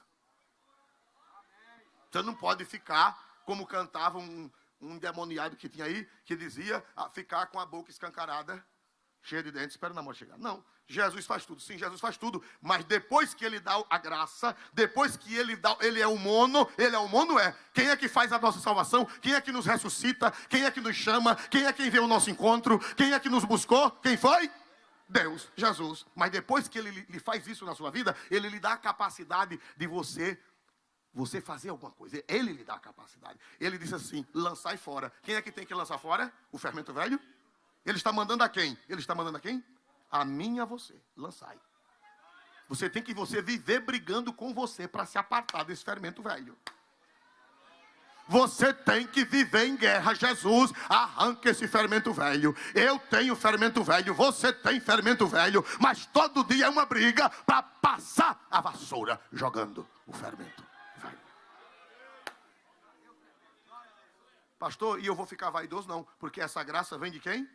Você não pode ficar como cantava um endemoniado que tinha aí, que dizia ficar com a boca escancarada, cheia de dentes, espera o namoro chegar. Não, Jesus faz tudo. Sim, Jesus faz tudo. Mas depois que ele dá a graça, depois que ele é o mono, quem é que faz a nossa salvação? Quem é que nos ressuscita? Quem é que nos chama? Quem é quem vê o nosso encontro? Quem é que nos buscou? Quem foi? Deus, Jesus. Mas depois que ele lhe faz isso na sua vida, ele lhe dá a capacidade de você fazer alguma coisa. Ele lhe dá a capacidade. Ele diz assim, lançai fora. Quem é que tem que lançar fora? O fermento velho? Ele está mandando a quem? Ele está mandando a quem? A mim e a você. Lançai. Você tem que viver brigando com você para se apartar desse fermento velho. Você tem que viver em guerra. Jesus, arranca esse fermento velho. Eu tenho fermento velho, você tem fermento velho. Mas todo dia é uma briga para passar a vassoura jogando o fermento velho. Pastor, e eu vou ficar vaidoso? Não, porque essa graça vem de quem?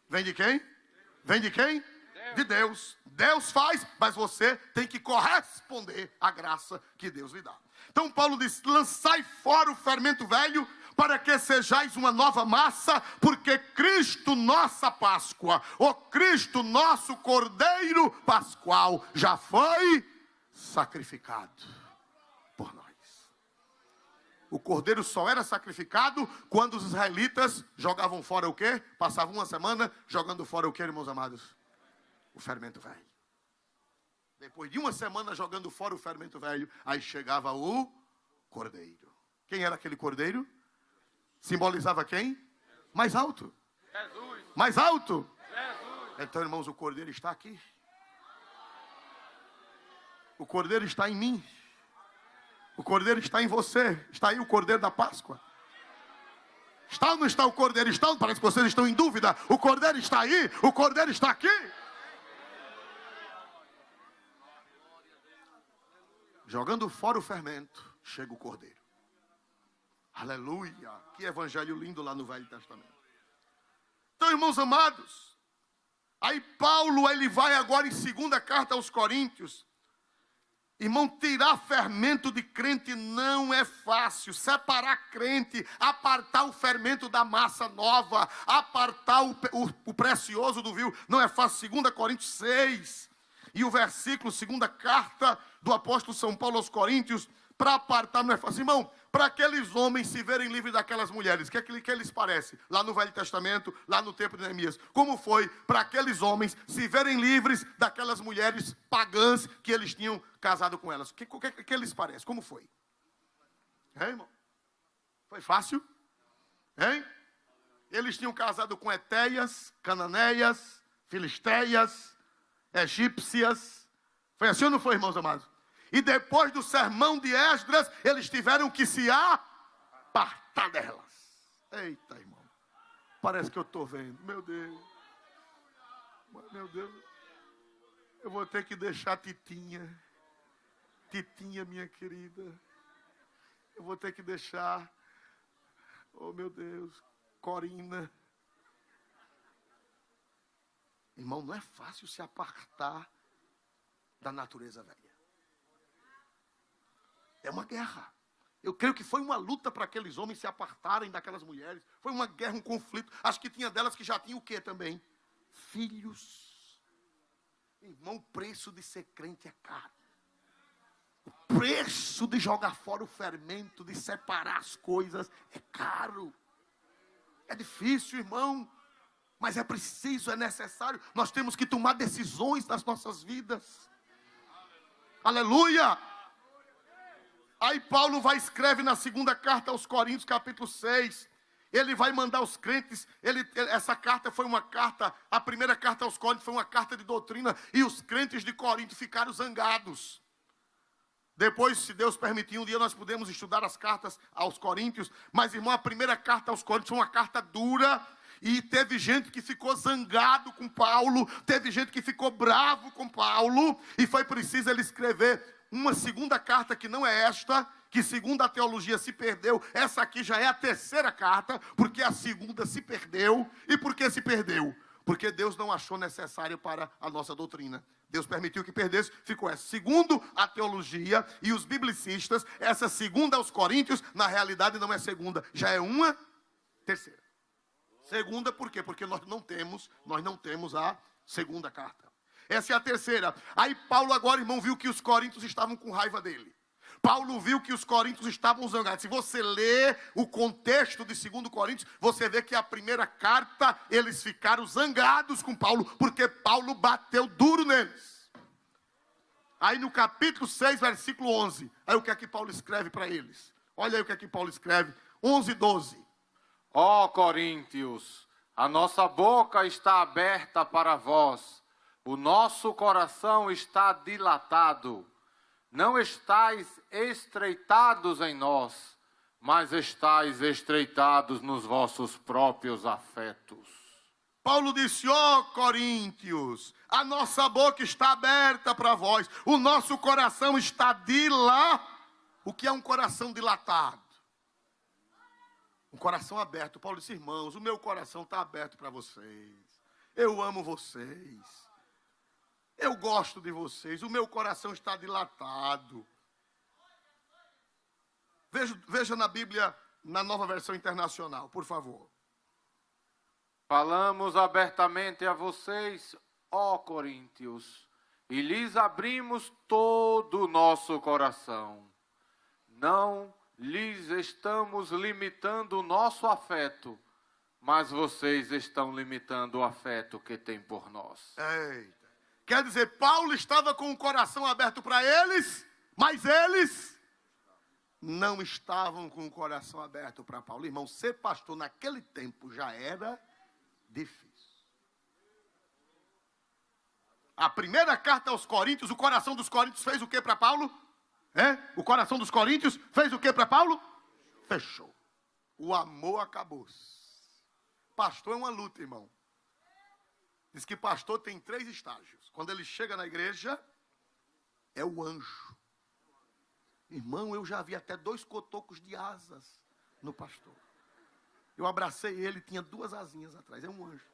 Vem de quem? Vem de quem? De Deus. Deus faz, mas você tem que corresponder à graça que Deus lhe dá. Então Paulo diz, lançai fora o fermento velho, para que sejais uma nova massa, porque Cristo nossa Páscoa, o Cristo nosso Cordeiro Pascual, já foi sacrificado por nós. O cordeiro só era sacrificado quando os israelitas jogavam fora o quê? Passavam uma semana jogando fora o quê, irmãos amados? O fermento velho. Depois de uma semana jogando fora o fermento velho, aí chegava o cordeiro. Quem era aquele cordeiro? Simbolizava quem? Mais alto. Jesus. Mais alto. Jesus. Então, irmãos, o cordeiro está aqui. O cordeiro está em mim. O cordeiro está em você. Está aí o cordeiro da Páscoa. Está ou não está o cordeiro? Está? Parece que vocês estão em dúvida. O cordeiro está aí. O cordeiro está aqui. Jogando fora o fermento, chega o cordeiro. Aleluia. Que evangelho lindo lá no Velho Testamento. Então, irmãos amados, aí Paulo, ele vai agora em segunda carta aos Coríntios. Irmão, tirar fermento de crente não é fácil. Separar crente, apartar o fermento da massa nova, apartar o precioso do vil, não é fácil. 2 Coríntios 6, e o versículo, segunda carta do apóstolo São Paulo aos Coríntios, para apartar não é fácil. Irmão, para aqueles homens se verem livres daquelas mulheres, o que lhes parece? Lá no Velho Testamento, lá no tempo de Neemias. Como foi para aqueles homens se verem livres daquelas mulheres pagãs que eles tinham casado com elas? O que lhes parece? Como foi? Hein, irmão? Foi fácil? Hein? Eles tinham casado com Etéias, Cananeias, Filisteias, egípcias. Foi assim ou não foi, irmãos amados? E depois do sermão de Esdras, eles tiveram que se apartar delas. Eita, irmão. Parece que eu estou vendo. Meu Deus. Meu Deus. Eu vou ter que deixar Titinha. Titinha, minha querida. Eu vou ter que deixar, oh meu Deus, Corina. Irmão, não é fácil se apartar da natureza velha. É uma guerra. Eu creio que foi uma luta para aqueles homens se apartarem daquelas mulheres. Foi uma guerra, um conflito. Acho que tinha delas que já tinham o quê também? Filhos. Irmão, o preço de ser crente é caro. O preço de jogar fora o fermento, de separar as coisas, é caro. É difícil, irmão. Mas é preciso, é necessário. Nós temos que tomar decisões nas nossas vidas. Aleluia! Aí Paulo escreve na segunda carta aos Coríntios, capítulo 6. Ele vai mandar os crentes. Essa carta foi uma carta, a primeira carta aos Coríntios foi uma carta de doutrina. E os crentes de Corinto ficaram zangados. Depois, se Deus permitir, um dia nós podemos estudar as cartas aos Coríntios. Mas, irmão, a primeira carta aos Coríntios foi uma carta dura. E teve gente que ficou zangado com Paulo. Teve gente que ficou bravo com Paulo. E foi preciso ele escrever uma segunda carta que não é esta, que segundo a teologia se perdeu. Essa aqui já é a terceira carta, porque a segunda se perdeu. E por que se perdeu? Porque Deus não achou necessário para a nossa doutrina. Deus permitiu que perdesse, ficou essa. Segundo a teologia e os biblicistas, essa segunda aos Coríntios, na realidade não é segunda, já é uma terceira. Segunda por quê? Porque nós não temos a segunda carta. Essa é a terceira. Aí Paulo agora, irmão, viu que os coríntios estavam com raiva dele. Paulo viu que os coríntios estavam zangados. Se você lê o contexto de 2 Coríntios, você vê que a primeira carta, eles ficaram zangados com Paulo, porque Paulo bateu duro neles. Aí no capítulo 6, versículo 11, aí o que é que Paulo escreve para eles? Olha aí o que é que Paulo escreve, 11, 12. Ó Coríntios, a nossa boca está aberta para vós, o nosso coração está dilatado. Não estáis estreitados em nós, mas estáis estreitados nos vossos próprios afetos. Paulo disse, ó Coríntios, a nossa boca está aberta para vós, o nosso coração está dilatado. O que é um coração dilatado? Um coração aberto. Paulo disse, irmãos, o meu coração está aberto para vocês. Eu amo vocês. Eu gosto de vocês, o meu coração está dilatado. Veja na Bíblia, na Nova Versão Internacional, por favor. Falamos abertamente a vocês, ó Coríntios, e lhes abrimos todo o nosso coração. Não lhes estamos limitando o nosso afeto, mas vocês estão limitando o afeto que têm por nós. Eita. Quer dizer, Paulo estava com o coração aberto para eles, mas eles não estavam com o coração aberto para Paulo. Irmão, ser pastor naquele tempo já era difícil. A primeira carta aos Coríntios, o coração dos Coríntios fez o que para Paulo? O coração dos Coríntios fez o que para Paulo? Fechou. O amor acabou-se. Pastor é uma luta, irmão. Diz que pastor tem 3 estágios. Quando ele chega na igreja, é o anjo. Irmão, eu já vi até 2 cotocos de asas no pastor. Eu abracei ele, tinha 2 asinhas atrás. É um anjo.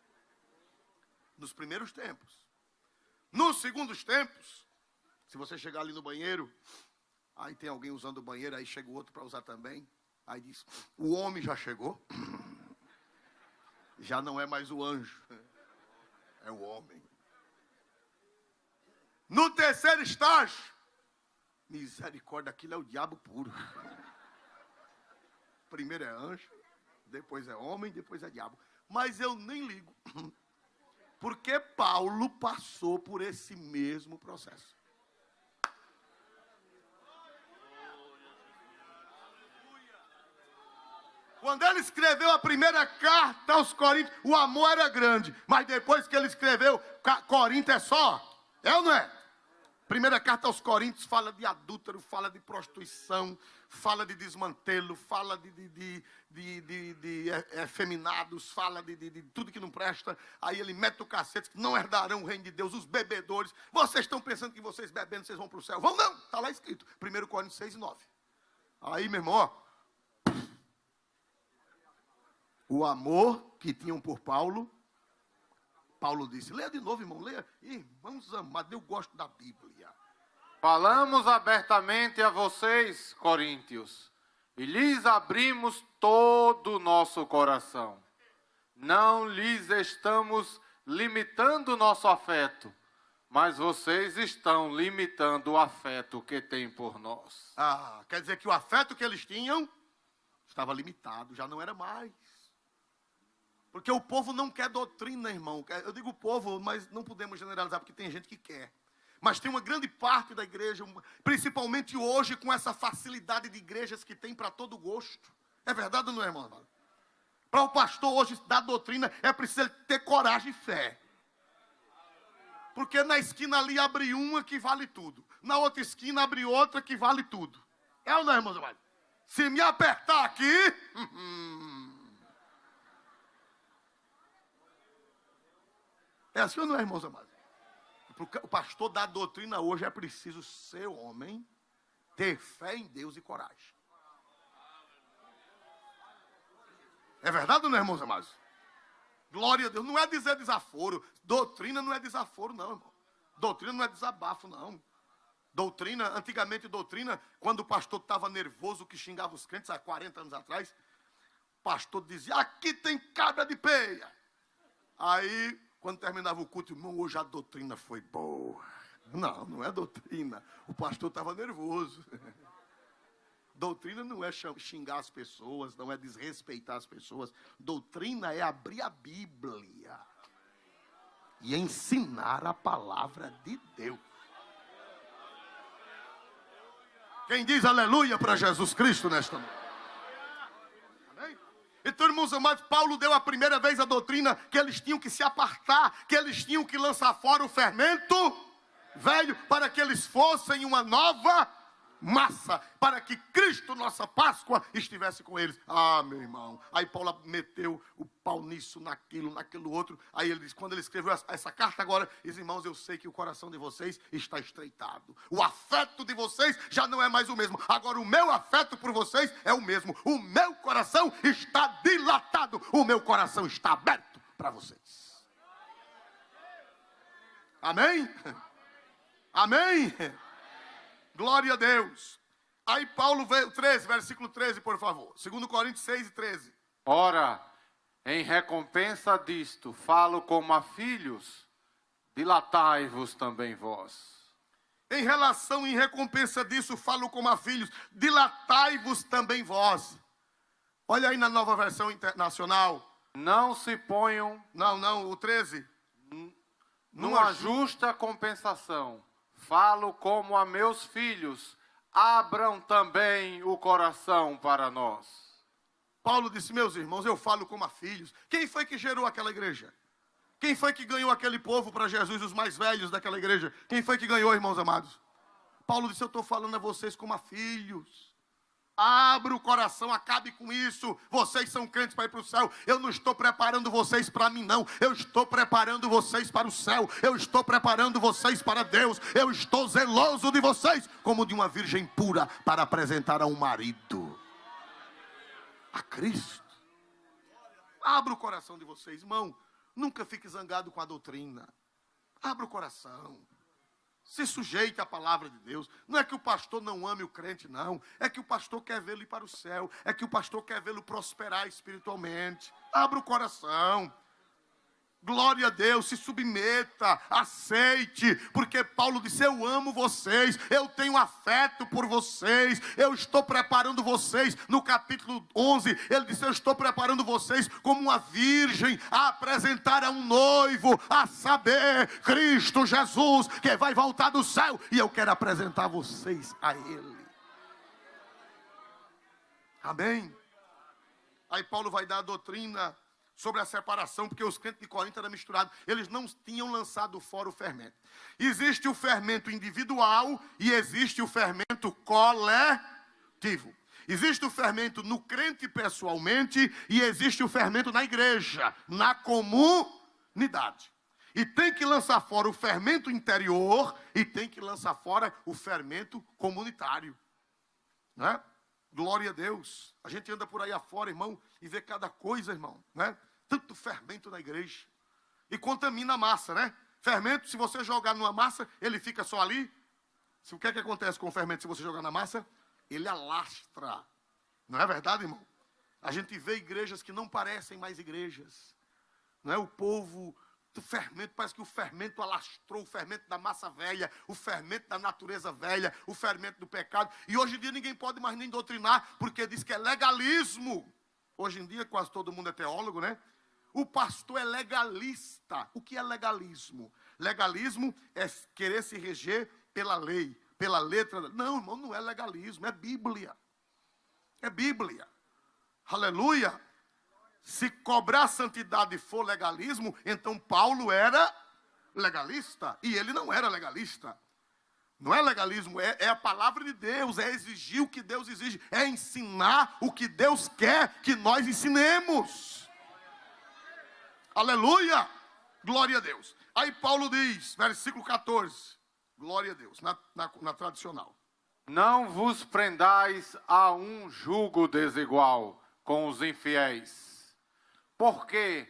Nos primeiros tempos. Nos segundos tempos, se você chegar ali no banheiro, aí tem alguém usando o banheiro, aí chega o outro para usar também. Aí diz, o homem já chegou. Já não é mais o anjo. É o homem. No terceiro estágio, misericórdia, aquilo é o diabo puro. Primeiro é anjo, depois é homem, depois é diabo. Mas eu nem ligo, porque Paulo passou por esse mesmo processo. Quando ele escreveu a primeira carta aos Coríntios, o amor era grande. Mas depois que ele escreveu, Corinto é só. É ou não é? Primeira carta aos Coríntios fala de adúltero, fala de prostituição, fala de desmantelo, fala de efeminados, fala de tudo que não presta. Aí ele mete o cacete, que não herdarão o reino de Deus, os bebedores. Vocês estão pensando que vocês bebendo, vocês vão para o céu. Vão não, está lá escrito. 1 Coríntios 6 e 9. Aí, meu irmão, ó. O amor que tinham por Paulo, Paulo disse, leia de novo, irmão, leia. Irmãos amados, eu gosto da Bíblia. Falamos abertamente a vocês, Coríntios, e lhes abrimos todo o nosso coração. Não lhes estamos limitando o nosso afeto, mas vocês estão limitando o afeto que têm por nós. Quer dizer que o afeto que eles tinham estava limitado, já não era mais. Porque o povo não quer doutrina, irmão. Eu digo povo, mas não podemos generalizar, porque tem gente que quer. Mas tem uma grande parte da igreja, principalmente hoje, com essa facilidade de igrejas que tem para todo gosto. É verdade ou não é, irmão? Para o pastor hoje dar doutrina, é preciso ter coragem e fé. Porque na esquina ali abre uma que vale tudo. Na outra esquina abre outra que vale tudo. É ou não, irmãos? Se me apertar aqui... É assim ou não é, irmãos amados? O pastor da doutrina hoje é preciso ser homem, ter fé em Deus e coragem. É verdade ou não é, irmãos amados? Glória a Deus. Não é dizer desaforo. Doutrina não é desaforo, não, irmão. Doutrina não é desabafo, não. Doutrina, antigamente doutrina, quando o pastor estava nervoso, que xingava os crentes há 40 anos atrás, o pastor dizia, aqui tem cabra de peia. Aí Quando terminava o culto, irmão, hoje a doutrina foi boa. Não, não é doutrina. O pastor estava nervoso. Doutrina não é xingar as pessoas, não é desrespeitar as pessoas. Doutrina é abrir a Bíblia e ensinar a palavra de Deus. Quem diz aleluia para Jesus Cristo nesta noite? Amém? Então, irmãos amados, Paulo deu a primeira vez a doutrina que eles tinham que se apartar, que eles tinham que lançar fora o fermento velho, para que eles fossem uma nova massa, para que Cristo, nossa Páscoa, estivesse com eles. Ah, meu irmão. Aí Paulo meteu o pau nisso, naquilo outro. Aí ele diz, quando ele escreveu essa carta agora, diz, irmãos, eu sei que o coração de vocês está estreitado. O afeto de vocês já não é mais o mesmo. Agora o meu afeto por vocês é o mesmo. O meu coração está dilatado. O meu coração está aberto para vocês. Amém? Amém? Glória a Deus. Aí Paulo veio, 13, versículo 13, por favor. 2 Coríntios 6 e 13. Ora, em recompensa disto, falo como a filhos, dilatai-vos também vós. Em relação, em recompensa disso, falo como a filhos, dilatai-vos também vós. Olha aí na nova versão internacional. Não se ponham... Não, o 13. Numa justa compensação. Falo como a meus filhos, abram também o coração para nós. Paulo disse, meus irmãos, eu falo como a filhos. Quem foi que gerou aquela igreja? Quem foi que ganhou aquele povo para Jesus, os mais velhos daquela igreja? Quem foi que ganhou, irmãos amados? Paulo disse, eu estou falando a vocês como a filhos. Abra o coração, acabe com isso. Vocês são crentes para ir para o céu. Eu não estou preparando vocês para mim, não. Eu estou preparando vocês para o céu. Eu estou preparando vocês para Deus. Eu estou zeloso de vocês, como de uma virgem pura, para apresentar a um marido, a Cristo. Abra o coração de vocês, irmão. Nunca fique zangado com a doutrina. Abra o coração. Se sujeite à palavra de Deus. Não é que o pastor não ame o crente, não. É que o pastor quer vê-lo ir para o céu. É que o pastor quer vê-lo prosperar espiritualmente. Abra o coração. Glória a Deus, se submeta, aceite, porque Paulo disse, eu amo vocês, eu tenho afeto por vocês, eu estou preparando vocês, no capítulo 11, ele disse, eu estou preparando vocês como uma virgem a apresentar a um noivo, a saber, Cristo Jesus, que vai voltar do céu, e eu quero apresentar vocês a Ele. Amém? Aí Paulo vai dar a doutrina sobre a separação, porque os crentes de Corinto eram misturados. Eles não tinham lançado fora o fermento. Existe o fermento individual e existe o fermento coletivo. Existe o fermento no crente pessoalmente e existe o fermento na igreja, na comunidade. E tem que lançar fora o fermento interior e tem que lançar fora o fermento comunitário. Né? Glória a Deus. A gente anda por aí afora, irmão, e vê cada coisa, irmão, né? Tanto fermento na igreja. E contamina a massa, né? Fermento, se você jogar numa massa, ele fica só ali. O que é que acontece com o fermento se você jogar na massa? Ele alastra. Não é verdade, irmão? A gente vê igrejas que não parecem mais igrejas. Não é? O povo, o fermento, parece que o fermento alastrou, o fermento da massa velha, o fermento da natureza velha, o fermento do pecado. E hoje em dia ninguém pode mais nem doutrinar, porque diz que é legalismo. Hoje em dia quase todo mundo é teólogo, né? O pastor é legalista. O que é legalismo? Legalismo é querer se reger pela lei, pela letra. Não, irmão, não é legalismo, é Bíblia. É Bíblia. Aleluia. Se cobrar santidade for legalismo, então Paulo era legalista. E ele não era legalista. Não é legalismo, é a palavra de Deus, é exigir o que Deus exige, é ensinar o que Deus quer que nós ensinemos. Aleluia! Glória a Deus. Aí Paulo diz, versículo 14, glória a Deus, na tradicional. Não vos prendais a um jugo desigual com os infiéis, porque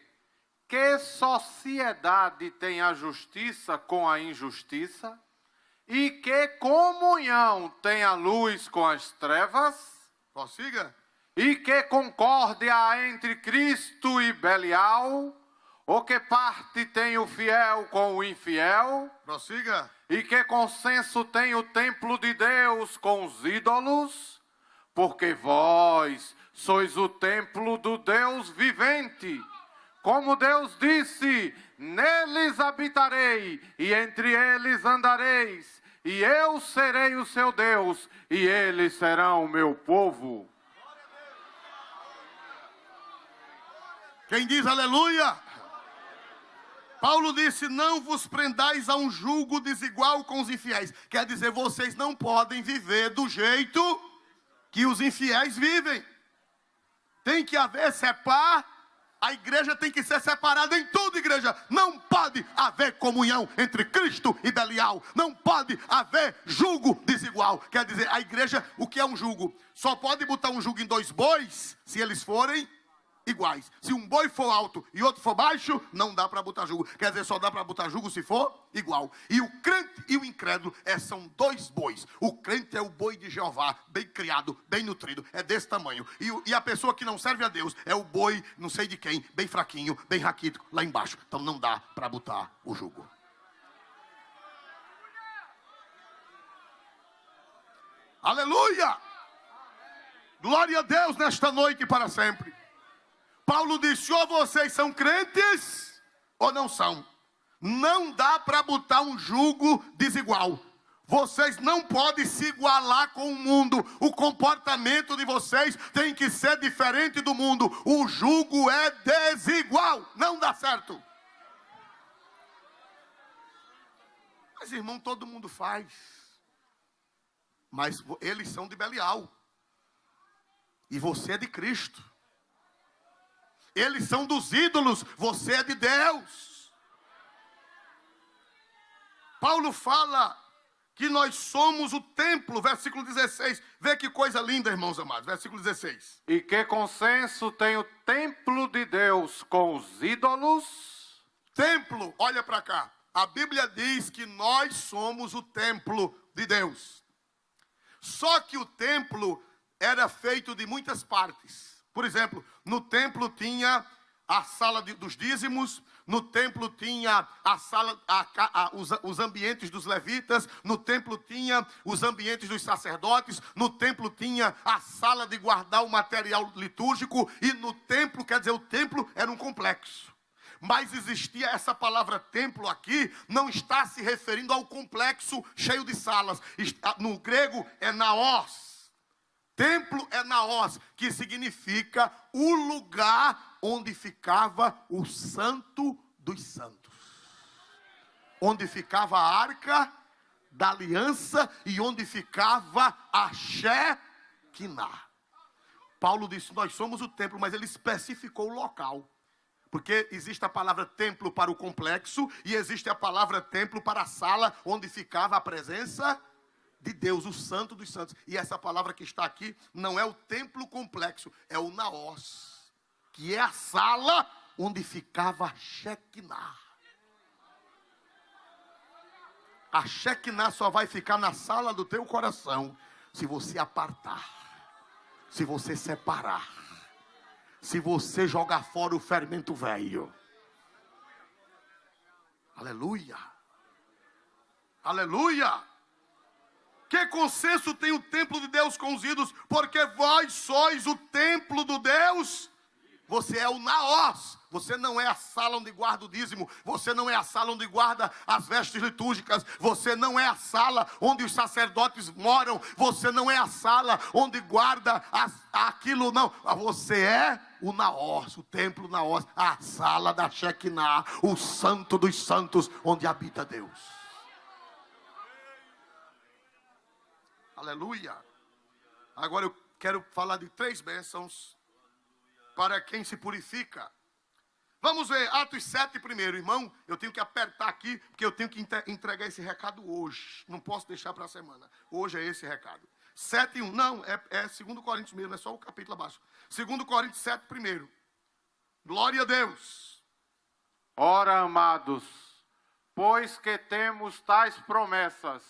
que sociedade tem a justiça com a injustiça? E que comunhão tem a luz com as trevas? Prossiga. E que concórdia há entre Cristo e Belial? Ou que parte tem o fiel com o infiel? Prossiga. E que consenso tem o templo de Deus com os ídolos? Porque vós sois o templo do Deus vivente. Como Deus disse, neles habitarei e entre eles andareis, e eu serei o seu Deus, e eles serão o meu povo. Quem diz aleluia? Paulo disse, não vos prendais a um jugo desigual com os infiéis. Quer dizer, vocês não podem viver do jeito que os infiéis vivem. Tem que haver a igreja tem que ser separada em tudo, igreja. Não pode haver comunhão entre Cristo e Belial. Não pode haver jugo desigual. Quer dizer, a igreja, o que é um jugo? Só pode botar um jugo em 2 bois se eles forem iguais. Se um boi for alto e outro for baixo, não dá para botar jugo. Quer dizer, só dá para botar jugo se for igual. E o crente e o incrédulo são 2 bois. O crente é o boi de Jeová, bem criado, bem nutrido, é desse tamanho. E a pessoa que não serve a Deus é o boi, não sei de quem, bem fraquinho, bem raquítico, lá embaixo. Então não dá para botar o jugo. Aleluia! Glória a Deus nesta noite e para sempre. Paulo disse, ou vocês são crentes, ou não são. Não dá para botar um jugo desigual. Vocês não podem se igualar com o mundo. O comportamento de vocês tem que ser diferente do mundo. O jugo é desigual. Não dá certo. Mas, irmão, todo mundo faz. Mas eles são de Belial. E você é de Cristo. Eles são dos ídolos, você é de Deus. Paulo fala que nós somos o templo, versículo 16. Vê que coisa linda, irmãos amados, versículo 16. E que consenso tem o templo de Deus com os ídolos? Templo, olha para cá. A Bíblia diz que nós somos o templo de Deus. Só que o templo era feito de muitas partes. Por exemplo, no templo tinha a sala dos dízimos, no templo tinha a sala, os ambientes dos levitas, no templo tinha os ambientes dos sacerdotes, no templo tinha a sala de guardar o material litúrgico, e no templo, quer dizer, o templo era um complexo. Mas existia essa palavra templo aqui, não está se referindo ao complexo cheio de salas. No grego é naos. Templo é naos, que significa o lugar onde ficava o santo dos santos. Onde ficava a arca da aliança e onde ficava a Shekinah. Paulo disse, nós somos o templo, mas ele especificou o local. Porque existe a palavra templo para o complexo e existe a palavra templo para a sala onde ficava a presença de Deus, o santo dos santos. E essa palavra que está aqui não é o templo complexo, é o naos, que é a sala onde ficava a Shekinah. A Shekinah só vai ficar na sala do teu coração se você apartar, se você separar, se você jogar fora o fermento velho. Aleluia. Aleluia. Que consenso tem o templo de Deus com os ídolos? Porque vós sois o templo do Deus. Você é o naos. Você não é a sala onde guarda o dízimo. Você não é a sala onde guarda as vestes litúrgicas. Você não é a sala onde os sacerdotes moram. Você não é a sala onde guarda aquilo, não. Você é o naos, o templo naos, a sala da Shekinah, o santo dos santos, onde habita Deus. Aleluia. Agora eu quero falar de 3 bênçãos para quem se purifica. Vamos ver Atos 7 primeiro, irmão. Eu tenho que apertar aqui, porque eu tenho que entregar esse recado hoje. Não posso deixar para a semana. Hoje é esse recado. 7:1. Não, é 2 Coríntios mesmo, é só o capítulo abaixo. 2 Coríntios 7 primeiro. Glória a Deus. Ora, amados, pois que temos tais promessas,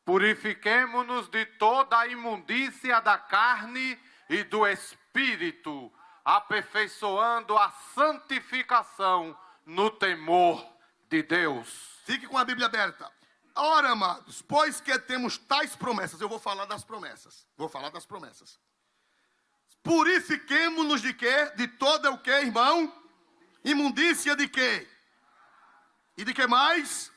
purifiquemo-nos de toda a imundícia da carne e do espírito, aperfeiçoando a santificação no temor de Deus. Fique com a Bíblia aberta. Ora, amados, pois que temos tais promessas, eu vou falar das promessas. Purifiquemo-nos de quê? De toda o quê, irmão? Imundícia de quê? E de que mais?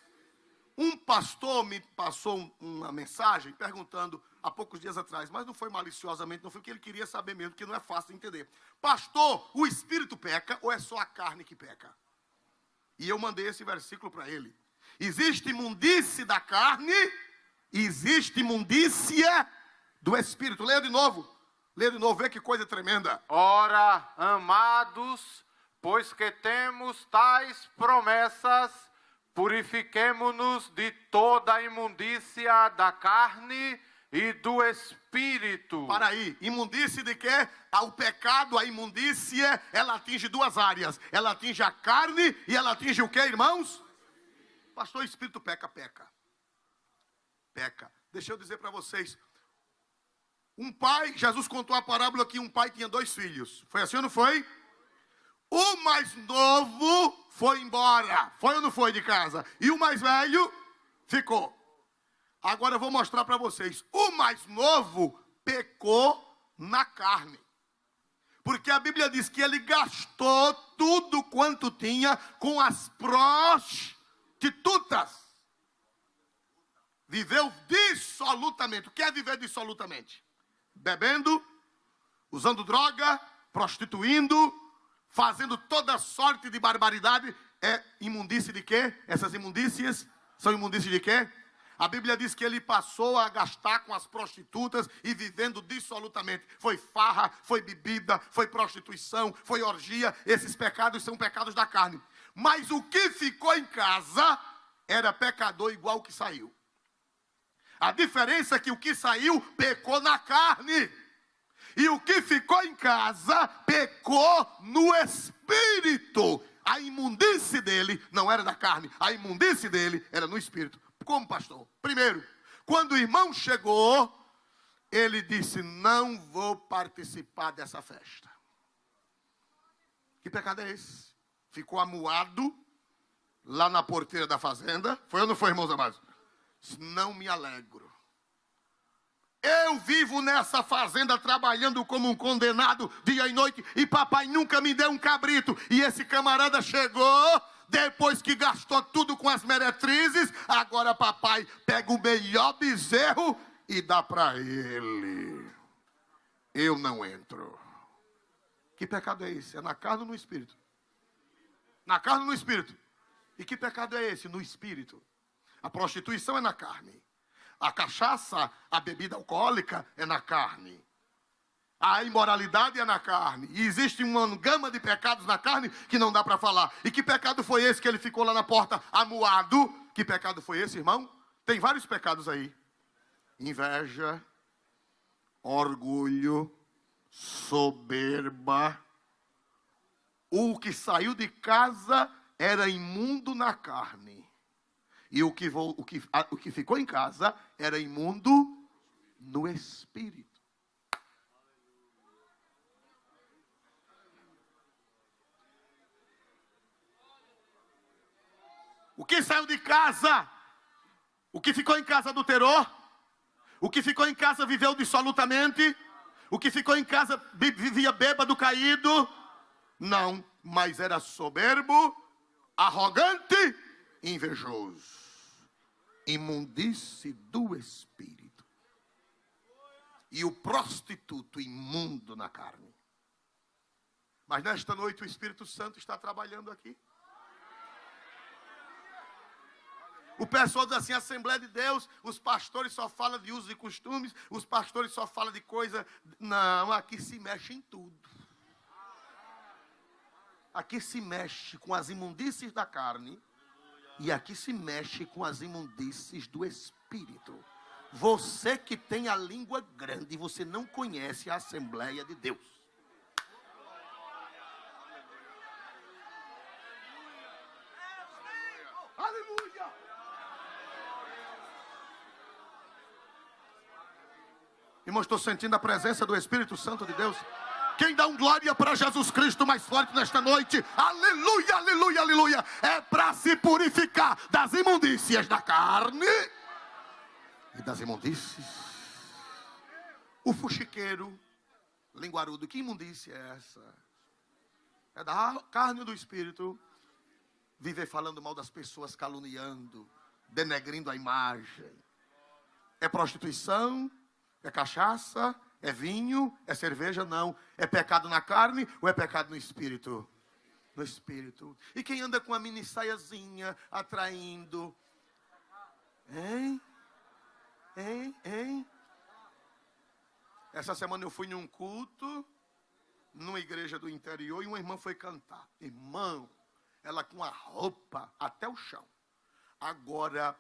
Um pastor me passou uma mensagem perguntando há poucos dias atrás, mas não foi maliciosamente, não foi o que ele queria saber mesmo, porque não é fácil de entender. Pastor, o espírito peca ou é só a carne que peca? E eu mandei esse versículo para ele. Existe imundície da carne, existe imundícia do espírito. Leia de novo, vê que coisa tremenda. Ora, amados, pois que temos tais promessas, purifiquemo-nos de toda a imundícia da carne e do espírito. Para aí, imundície de quê? O pecado, a imundícia, ela atinge duas áreas. Ela atinge a carne e ela atinge o quê, irmãos? Pastor, o espírito peca. Deixa eu dizer para vocês. Um pai, Jesus contou a parábola que um pai tinha 2 filhos. Foi assim ou não foi? O mais novo foi embora. Foi ou não foi de casa? E o mais velho ficou. Agora eu vou mostrar para vocês. O mais novo pecou na carne. Porque a Bíblia diz que ele gastou tudo quanto tinha com as prostitutas. Viveu dissolutamente. O que é viver dissolutamente? Bebendo, usando droga, prostituindo, fazendo toda sorte de barbaridade. É imundície de quê? Essas imundícias são imundícies de quê? A Bíblia diz que ele passou a gastar com as prostitutas e vivendo dissolutamente. Foi farra, foi bebida, foi prostituição, foi orgia. Esses pecados são pecados da carne. Mas o que ficou em casa era pecador igual o que saiu. A diferença é que o que saiu pecou na carne. E o que ficou em casa pecou no espírito. A imundície dele não era da carne. A imundície dele era no espírito. Como, pastor? Primeiro, quando o irmão chegou, ele disse, não vou participar dessa festa. Que pecado é esse? Ficou amuado lá na porteira da fazenda. Foi ou não foi, irmãos amados? Não me alegro. Eu vivo nessa fazenda trabalhando como um condenado dia e noite e papai nunca me deu um cabrito. E esse camarada chegou, depois que gastou tudo com as meretrizes, agora papai pega o melhor bezerro e dá para ele. Eu não entro. Que pecado é esse? É na carne ou no espírito? Na carne ou no espírito? E que pecado é esse? No espírito. A prostituição é na carne. A cachaça, a bebida alcoólica é na carne. A imoralidade é na carne. E existe uma gama de pecados na carne que não dá para falar. E que pecado foi esse que ele ficou lá na porta amuado? Que pecado foi esse, irmão? Tem vários pecados aí. Inveja, orgulho, soberba. O que saiu de casa era imundo na carne. E o que ficou em casa era imundo no espírito. O que saiu de casa, o que ficou em casa adulterou, o que ficou em casa viveu dissolutamente, o que ficou em casa vivia bêbado, caído. Não, mas era soberbo, arrogante, invejoso. Imundície do espírito. E o prostituto imundo na carne. Mas nesta noite o Espírito Santo está trabalhando aqui. O pessoal diz assim, Assembleia de Deus, os pastores só falam de usos e costumes, os pastores só falam de coisa. Não, aqui se mexe em tudo. Aqui se mexe com as imundícies da carne. E aqui se mexe com as imundícies do espírito. Você que tem a língua grande, você não conhece a Assembleia de Deus. Aleluia! Irmão, estou sentindo a presença do Espírito Santo de Deus. Quem dá um glória para Jesus Cristo mais forte nesta noite? Aleluia, aleluia, aleluia. É para se purificar das imundícias da carne e das imundícias. O fuxiqueiro, linguarudo, que imundícia é essa? É da carne e do espírito. Viver falando mal das pessoas, caluniando, denegrindo a imagem. É prostituição? É cachaça? É vinho? É cerveja? Não. É pecado na carne ou é pecado no espírito? No espírito. E quem anda com a mini saiazinha atraindo? Hein? Essa semana eu fui num culto, numa igreja do interior, e uma irmã foi cantar. Irmão, ela com a roupa até o chão. Agora,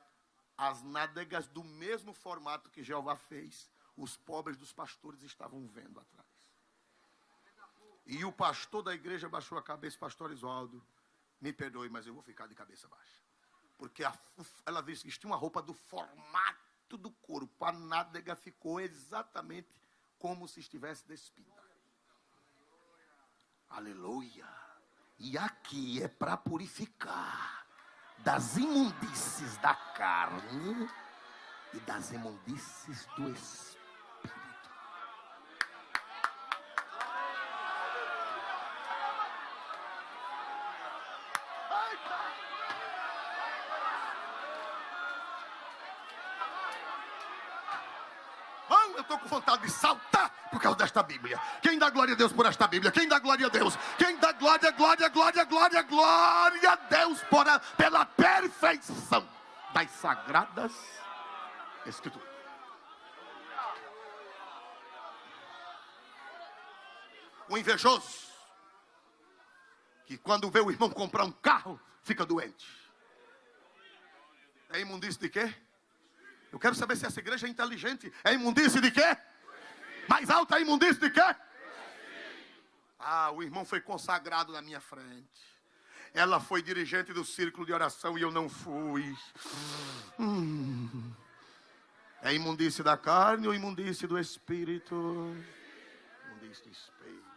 as nádegas do mesmo formato que Jeová fez, os pobres dos pastores estavam vendo atrás. E o pastor da igreja baixou a cabeça, pastor Isoldo, me perdoe, mas eu vou ficar de cabeça baixa. Porque ela vestiu uma roupa do formato do corpo. A nádega ficou exatamente como se estivesse despida. Aleluia. E aqui é para purificar das imundícies da carne e das imundícies do espírito. Eu estou com vontade de saltar por causa desta Bíblia. Quem dá glória a Deus por esta Bíblia? Quem dá glória a Deus? Quem dá glória a Deus pela perfeição das sagradas Escrituras. O invejoso, que quando vê o irmão comprar um carro, fica doente. É imundície de quê? Eu quero saber se essa igreja é inteligente. É imundície de quê? Mais alta, é imundície de quê? O irmão foi consagrado na minha frente. Ela foi dirigente do círculo de oração e eu não fui. É imundície da carne ou imundície do espírito? Imundície do espírito.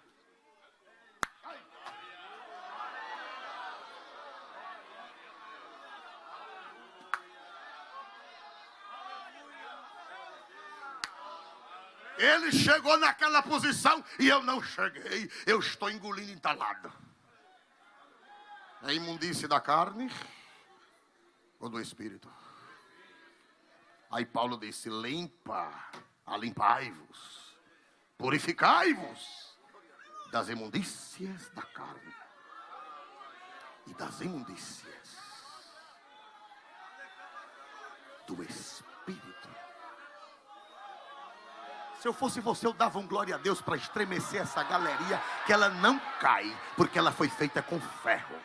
Ele chegou naquela posição e eu não cheguei. Eu estou engolindo entalado. É imundície da carne ou do espírito? Aí Paulo disse: limpai-vos, purificai-vos das imundícias da carne e das imundícias do espírito. Se eu fosse você, eu dava um glória a Deus para estremecer essa galeria, que ela não cai, porque ela foi feita com ferro.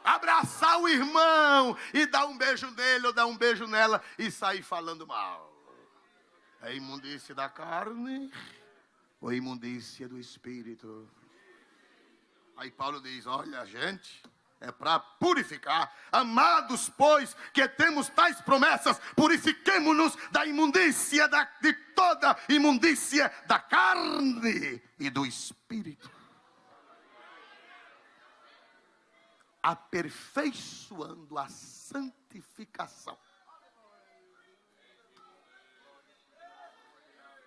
Abraçar o irmão e dar um beijo nele ou dar um beijo nela e sair falando mal. É imundície da carne ou imundícia do espírito? Aí Paulo diz: olha, gente, é para purificar. Amados, pois, que temos tais promessas, purifiquemo-nos da imundícia, de toda imundícia da carne e do espírito, aperfeiçoando a santificação.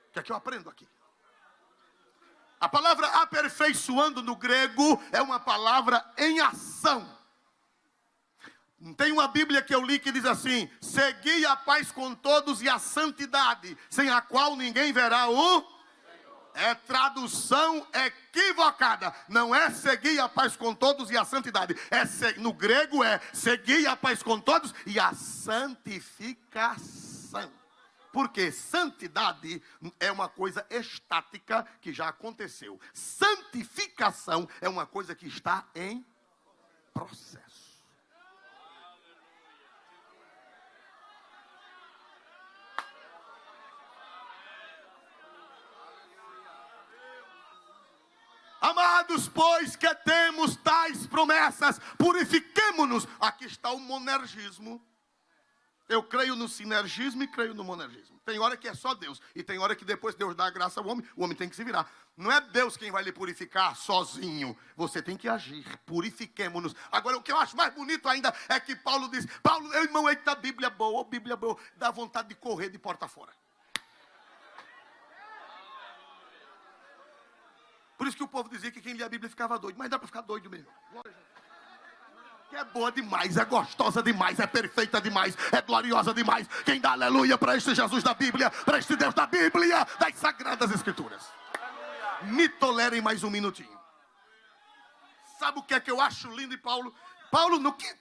O que é que eu aprendo aqui? A palavra aperfeiçoando no grego é uma palavra em ação. Tem uma Bíblia que eu li que diz assim: segui a paz com todos e a santidade, sem a qual ninguém verá o... É tradução equivocada. Não é seguir a paz com todos e a santidade. No grego é seguir a paz com todos e a santificação. Porque santidade é uma coisa estática que já aconteceu. Santificação é uma coisa que está em processo. Amado, Amados, pois que temos tais promessas, purifiquemo-nos. Aqui está o monergismo. Eu creio no sinergismo e creio no monergismo. Tem hora que é só Deus. E tem hora que depois Deus dá a graça ao homem, o homem tem que se virar. Não é Deus quem vai lhe purificar sozinho. Você tem que agir. Purifiquemo-nos. Agora, o que eu acho mais bonito ainda é que Paulo diz: Paulo, irmão, eita, Bíblia boa, Bíblia boa. Dá vontade de correr de porta fora. Por isso que o povo dizia que quem lia a Bíblia ficava doido. Mas dá para ficar doido mesmo. Que é boa demais, é gostosa demais, é perfeita demais, é gloriosa demais. Quem dá aleluia para este Jesus da Bíblia, para este Deus da Bíblia, das Sagradas Escrituras. Me tolerem mais um minutinho. Sabe o que é que eu acho lindo em Paulo?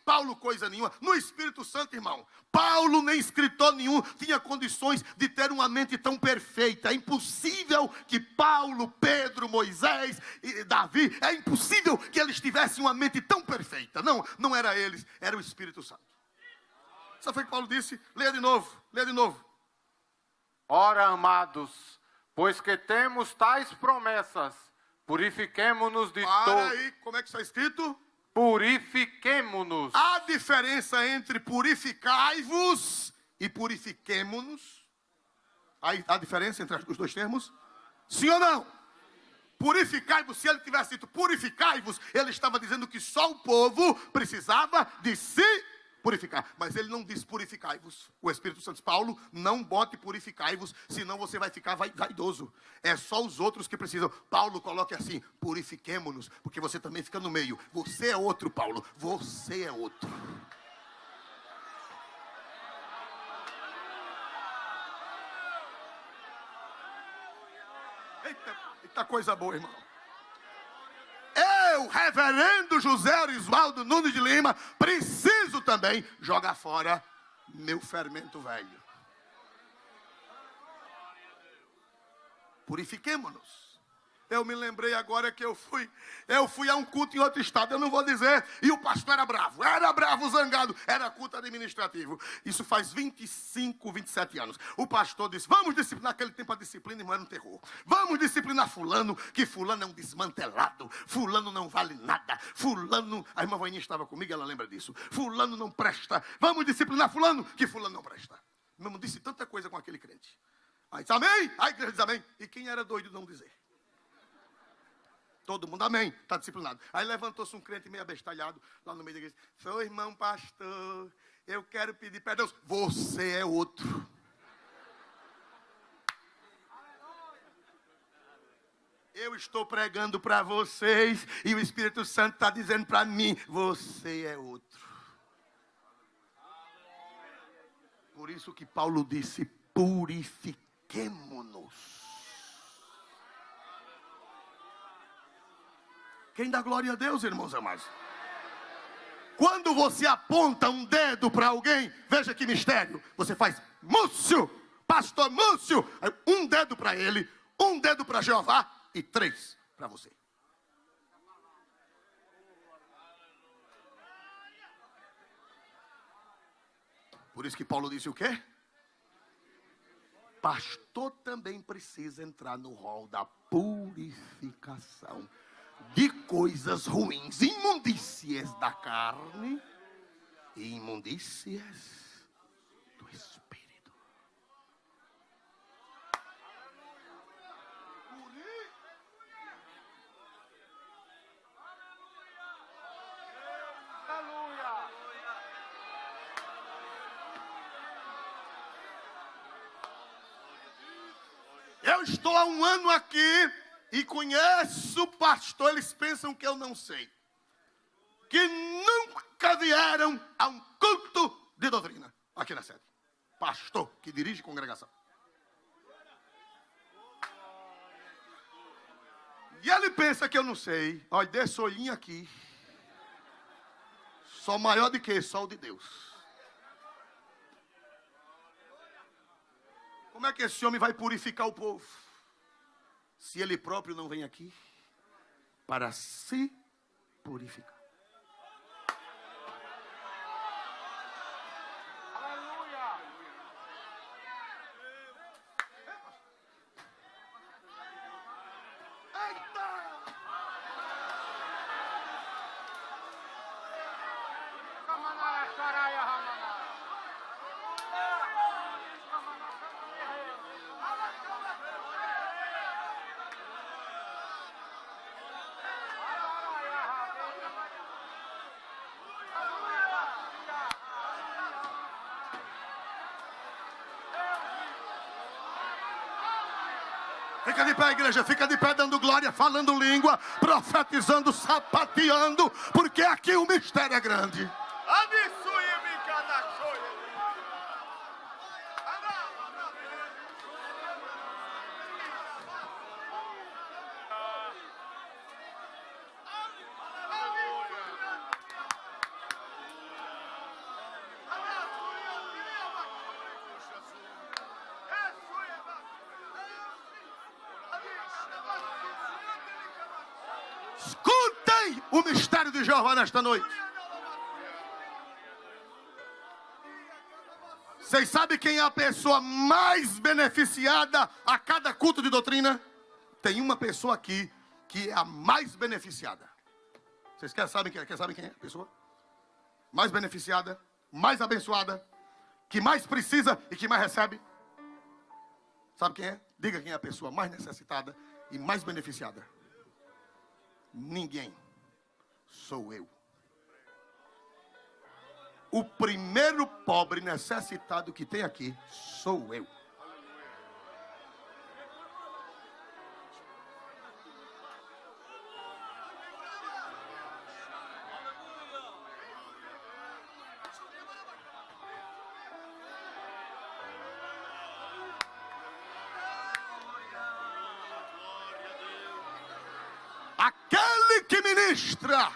Paulo coisa nenhuma, no Espírito Santo, irmão. Paulo, nem escritor nenhum, tinha condições de ter uma mente tão perfeita. É impossível que Paulo, Pedro, Moisés e Davi, é impossível que eles tivessem uma mente tão perfeita. Não era eles, era o Espírito Santo. Sabe o que Paulo disse? Leia de novo. Ora, amados, pois que temos tais promessas, purifiquemo-nos de Para todo. aí, como é que está escrito? Purifiquemo-nos. A diferença entre purificai-vos e purifiquemo-nos. A diferença entre os dois termos? Sim ou não? Purificai-vos, se ele tivesse dito purificai-vos, ele estava dizendo que só o povo precisava de se purificar. Mas ele não diz purificai-vos. O Espírito Santo diz: Paulo, não bote purificai-vos, senão você vai ficar vaidoso. É só os outros que precisam. Paulo coloque assim: purifiquemo-nos, porque você também fica no meio. Você é outro, Paulo. Você é outro. Eita coisa boa, irmão. Eu, reverendo José Arisvaldo Nunes de Lima, preciso também jogar fora meu fermento velho. Purifiquemo-nos. Eu me lembrei agora que eu fui a um culto em outro estado, eu não vou dizer, e o pastor era bravo, zangado, era culto administrativo. Isso faz 25, 27 anos. O pastor disse: vamos disciplinar. Naquele tempo a disciplina, irmão, era um terror. Vamos disciplinar fulano, que fulano é um desmantelado, fulano não vale nada, fulano, a irmã Vaininha estava comigo, ela lembra disso, fulano não presta, vamos disciplinar fulano, que fulano não presta. Meu irmão disse tanta coisa com aquele crente. Aí diz amém, a igreja diz amém, e quem era doido não dizer? Todo mundo, amém, está disciplinado. Aí levantou-se um crente meio abestalhado lá no meio da igreja. Seu irmão pastor, eu quero pedir perdão. Você é outro. Eu estou pregando para vocês e o Espírito Santo está dizendo para mim: você é outro. Por isso que Paulo disse: purifiquemo-nos. Quem dá glória a Deus, irmãos amados? Quando você aponta um dedo para alguém, veja que mistério. Você faz Múcio, pastor Múcio. Um dedo para ele, um dedo para Jeová e 3 para você. Por isso que Paulo disse o quê? Pastor também precisa entrar no rol da purificação de coisas ruins, imundícias da carne e imundícias do espírito. Eu estou há um ano aqui e conheço pastor, eles pensam que eu não sei, que nunca vieram a um culto de doutrina aqui na sede. Pastor que dirige congregação. E ele pensa que eu não sei. Olha, desse olhinho aqui, só maior do que só o de Deus. Como é que esse homem vai purificar o povo se ele próprio não vem aqui para se purificar? Aleluia! Eita! Fica de pé, igreja, fica de pé dando glória, falando língua, profetizando, sapateando, porque aqui o mistério é grande. Escutem o mistério de Jeová nesta noite. Vocês sabem quem é a pessoa mais beneficiada a cada culto de doutrina? Tem uma pessoa aqui que é a mais beneficiada. Vocês sabem quem é a pessoa? Mais beneficiada, mais abençoada, que mais precisa e que mais recebe? Sabe quem é? Diga quem é a pessoa mais necessitada e mais beneficiada. Ninguém. Sou eu. O primeiro pobre necessitado que tem aqui sou eu. Aquele que ministra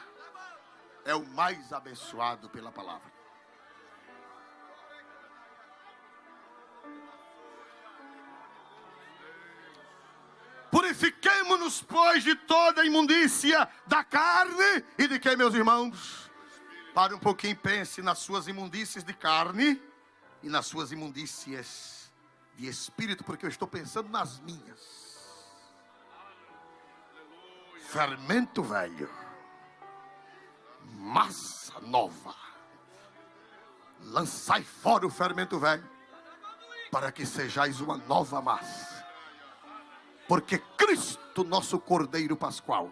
é o mais abençoado pela palavra. Purifiquemo-nos, pois, de toda a imundícia da carne e de quem, meus irmãos? Pare um pouquinho e pense nas suas imundícias de carne e nas suas imundícias de espírito, porque eu estou pensando nas minhas. Fermento velho, massa nova. Lançai fora o fermento velho, para que sejais uma nova massa. Porque Cristo, nosso Cordeiro Pascual,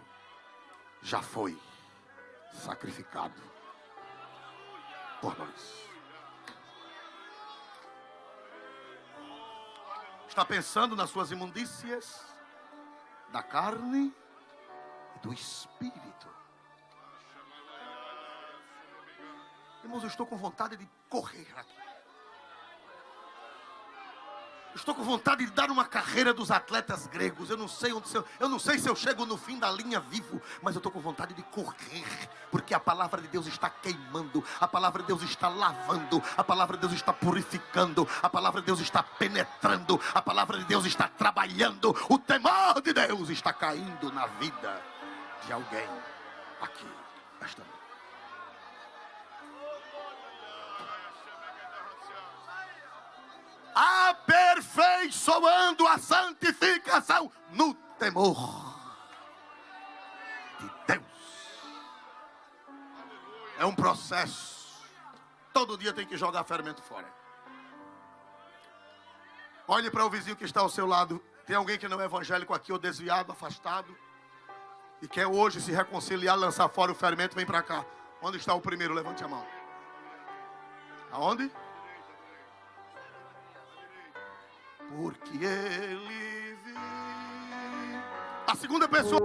já foi sacrificado por nós. Está pensando nas suas imundícias da carne e do espírito. Irmãos, eu estou com vontade de correr aqui. Estou com vontade de dar uma carreira dos atletas gregos. Eu não sei se eu chego no fim da linha vivo, mas eu estou com vontade de correr, porque a palavra de Deus está queimando, a palavra de Deus está lavando, a palavra de Deus está purificando, a palavra de Deus está penetrando, a palavra de Deus está trabalhando, o temor de Deus está caindo na vida de alguém aqui esta noite. Aperfeiçoando a santificação no temor de Deus. É um processo. Todo dia tem que jogar fermento fora. Olhe para o vizinho que está ao seu lado. Tem alguém que não é evangélico aqui, ou desviado, afastado, e quer hoje se reconciliar, lançar fora o fermento? Vem para cá. Onde está o primeiro? Levante a mão. Aonde? Porque ele vive. A segunda pessoa.